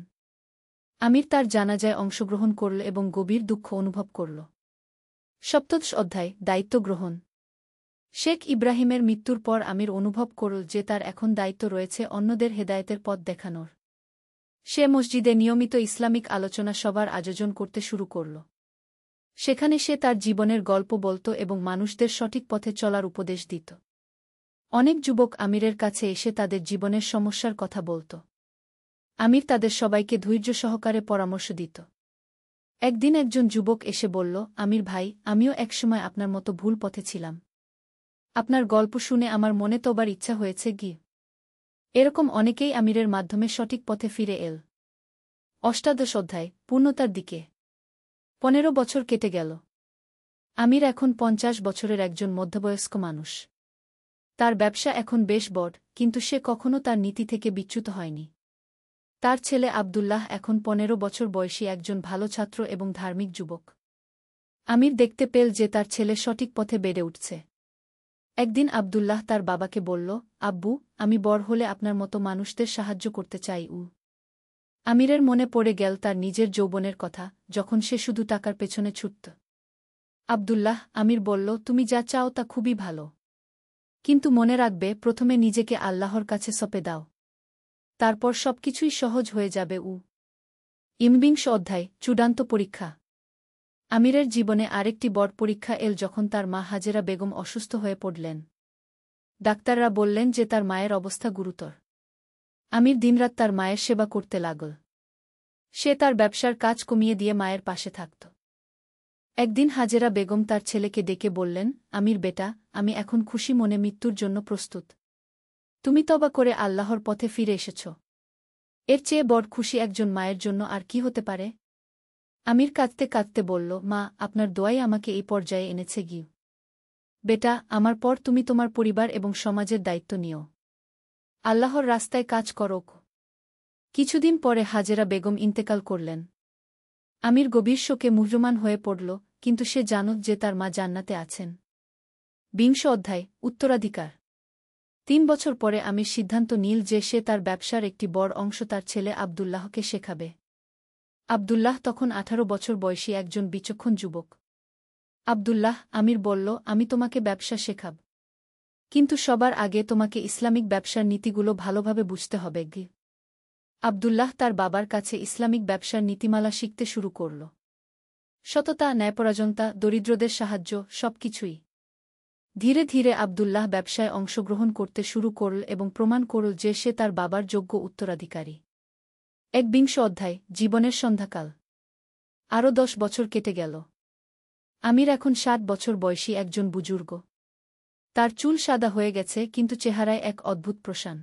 Speaker 1: আমির তার জানাজায় অংশগ্রহণ করল এবং গভীর দুঃখ অনুভব করল। সপ্তদশ অধ্যায়, দায়িত্ব গ্রহণ। শেখ ইব্রাহিমের মৃত্যুর পর আমির অনুভব করল যে তার এখন দায়িত্ব রয়েছে অন্যদের হেদায়েতের পথ দেখানোর। সে মসজিদে নিয়মিত ইসলামিক আলোচনা সভার আয়োজন করতে শুরু করল। সেখানে সে তার জীবনের গল্প বলত এবং মানুষদের সঠিক পথে চলার উপদেশ দিত। অনেক যুবক আমিরের কাছে এসে তাদের জীবনের সমস্যার কথা বলত। আমির তাদের সবাইকে ধৈর্য সহকারে পরামর্শ দিত। একদিন একজন যুবক এসে বলল, আমির ভাই, আমিও একসময় আপনার মতো ভুল পথে ছিলাম। আপনার গল্প শুনে আমার মনে তওবার ইচ্ছা হয়েছে গি। এরকম অনেকেই আমিরের মাধ্যমে সঠিক পথে ফিরে এল। অষ্টাদশ অধ্যায়, পূর্ণতার দিকে। 15 বছর কেটে গেল। আমির এখন 50 বছরের একজন মধ্যবয়স্ক মানুষ। তার ব্যবসা এখন বেশ বড়, কিন্তু সে কখনো তার নীতি থেকে বিচ্যুত হয়নি। তার ছেলে আব্দুল্লাহ এখন 15 বছর বয়সী একজন ভালো ছাত্র এবং ধার্মিক যুবক। আমির দেখতে পেল যে তার ছেলে সঠিক পথে বেড়ে উঠছে। একদিন আব্দুল্লাহ তার বাবাকে বলল, আব্বু, আমি বড় হলে আপনার মতো মানুষদের সাহায্য করতে চাই। আমিরের মনে পড়ে গেল তার নিজের যৌবনের কথা, যখন সে শুধু টাকার পেছনে ছুটত। আব্দুল্লাহ, আমির বলল, তুমি যা চাও তা খুবই ভালো। কিন্তু মনে রাখবে, প্রথমে নিজেকে আল্লাহর কাছে সঁপে দাও। তারপর সবকিছুই সহজ হয়ে যাবে। বিংশ অধ্যায়, চূড়ান্ত পরীক্ষা। আমিরের জীবনে আরেকটি বড় পরীক্ষা এল যখন তার মা হাজেরা বেগম অসুস্থ হয়ে পড়লেন। ডাক্তাররা বললেন যে তার মায়ের অবস্থা গুরুতর। আমির দিনরাত তার মায়ের সেবা করতে লাগল। সে তার ব্যবসার কাজ কমিয়ে দিয়ে মায়ের পাশে থাকত। একদিন হাজেরা বেগম তার ছেলেকে ডেকে বললেন, আমির বেটা, আমি এখন খুশি মনে মৃত্যুর জন্য প্রস্তুত। তুমি তওবা করে আল্লাহর পথে ফিরে এসেছ। এর চেয়ে বড় খুশি একজন মায়ের জন্য আর কি হতে পারে? আমির কাঁদতে কাঁদতে বলল, মা, আপনার দোয়াই আমাকে এই পর্যায়ে এনেছে গি। বেটা, আমার পর তুমি তোমার পরিবার এবং সমাজের দায়িত্ব নিও। আল্লাহর রাস্তায় কাজ করো। কিছুদিন পরে হাজেরা বেগম ইন্তেকাল করলেন। আমির গভীর শোকে মুহ্যমান হয়ে পড়ল, কিন্তু সে জানত যে তার মা জান্নাতে আছেন। বিংশ অধ্যায়, উত্তরাধিকার। 3 বছর পরে আমির সিদ্ধান্ত নিল যে সে তার ব্যবসার একটি বড় অংশ তার ছেলে আব্দুল্লাহকে শেখাবে। আব্দুল্লাহ তখন 18 বছর বয়সী একজন বিচক্ষণ যুবক। আব্দুল্লাহ, আমির বলল, আমি তোমাকে ব্যবসা শেখাব। কিন্তু সবার আগে তোমাকে ইসলামিক ব্যবসার নীতিগুলো ভালোভাবে বুঝতে হবে গি। আব্দুল্লাহ তার বাবার কাছে ইসলামিক ব্যবসার নীতিমালা শিখতে শুরু করল। সততা, ন্যায়পরায়ণতা, দরিদ্রদের সাহায্য, সবকিছুই। ধীরে ধীরে আব্দুল্লাহ ব্যবসায় অংশগ্রহণ করতে শুরু করল এবং প্রমাণ করল যে সে তার বাবার যোগ্য উত্তরাধিকারী। বিংশ অধ্যায়, জীবনের সন্ধ্যাকাল। আরও 10 বছর কেটে গেল। আমির এখন 60 বছর বয়সী একজন বুজুর্গ। তার চুল সাদা হয়ে গেছে কিন্তু চেহারায় এক অদ্ভুত প্রশান।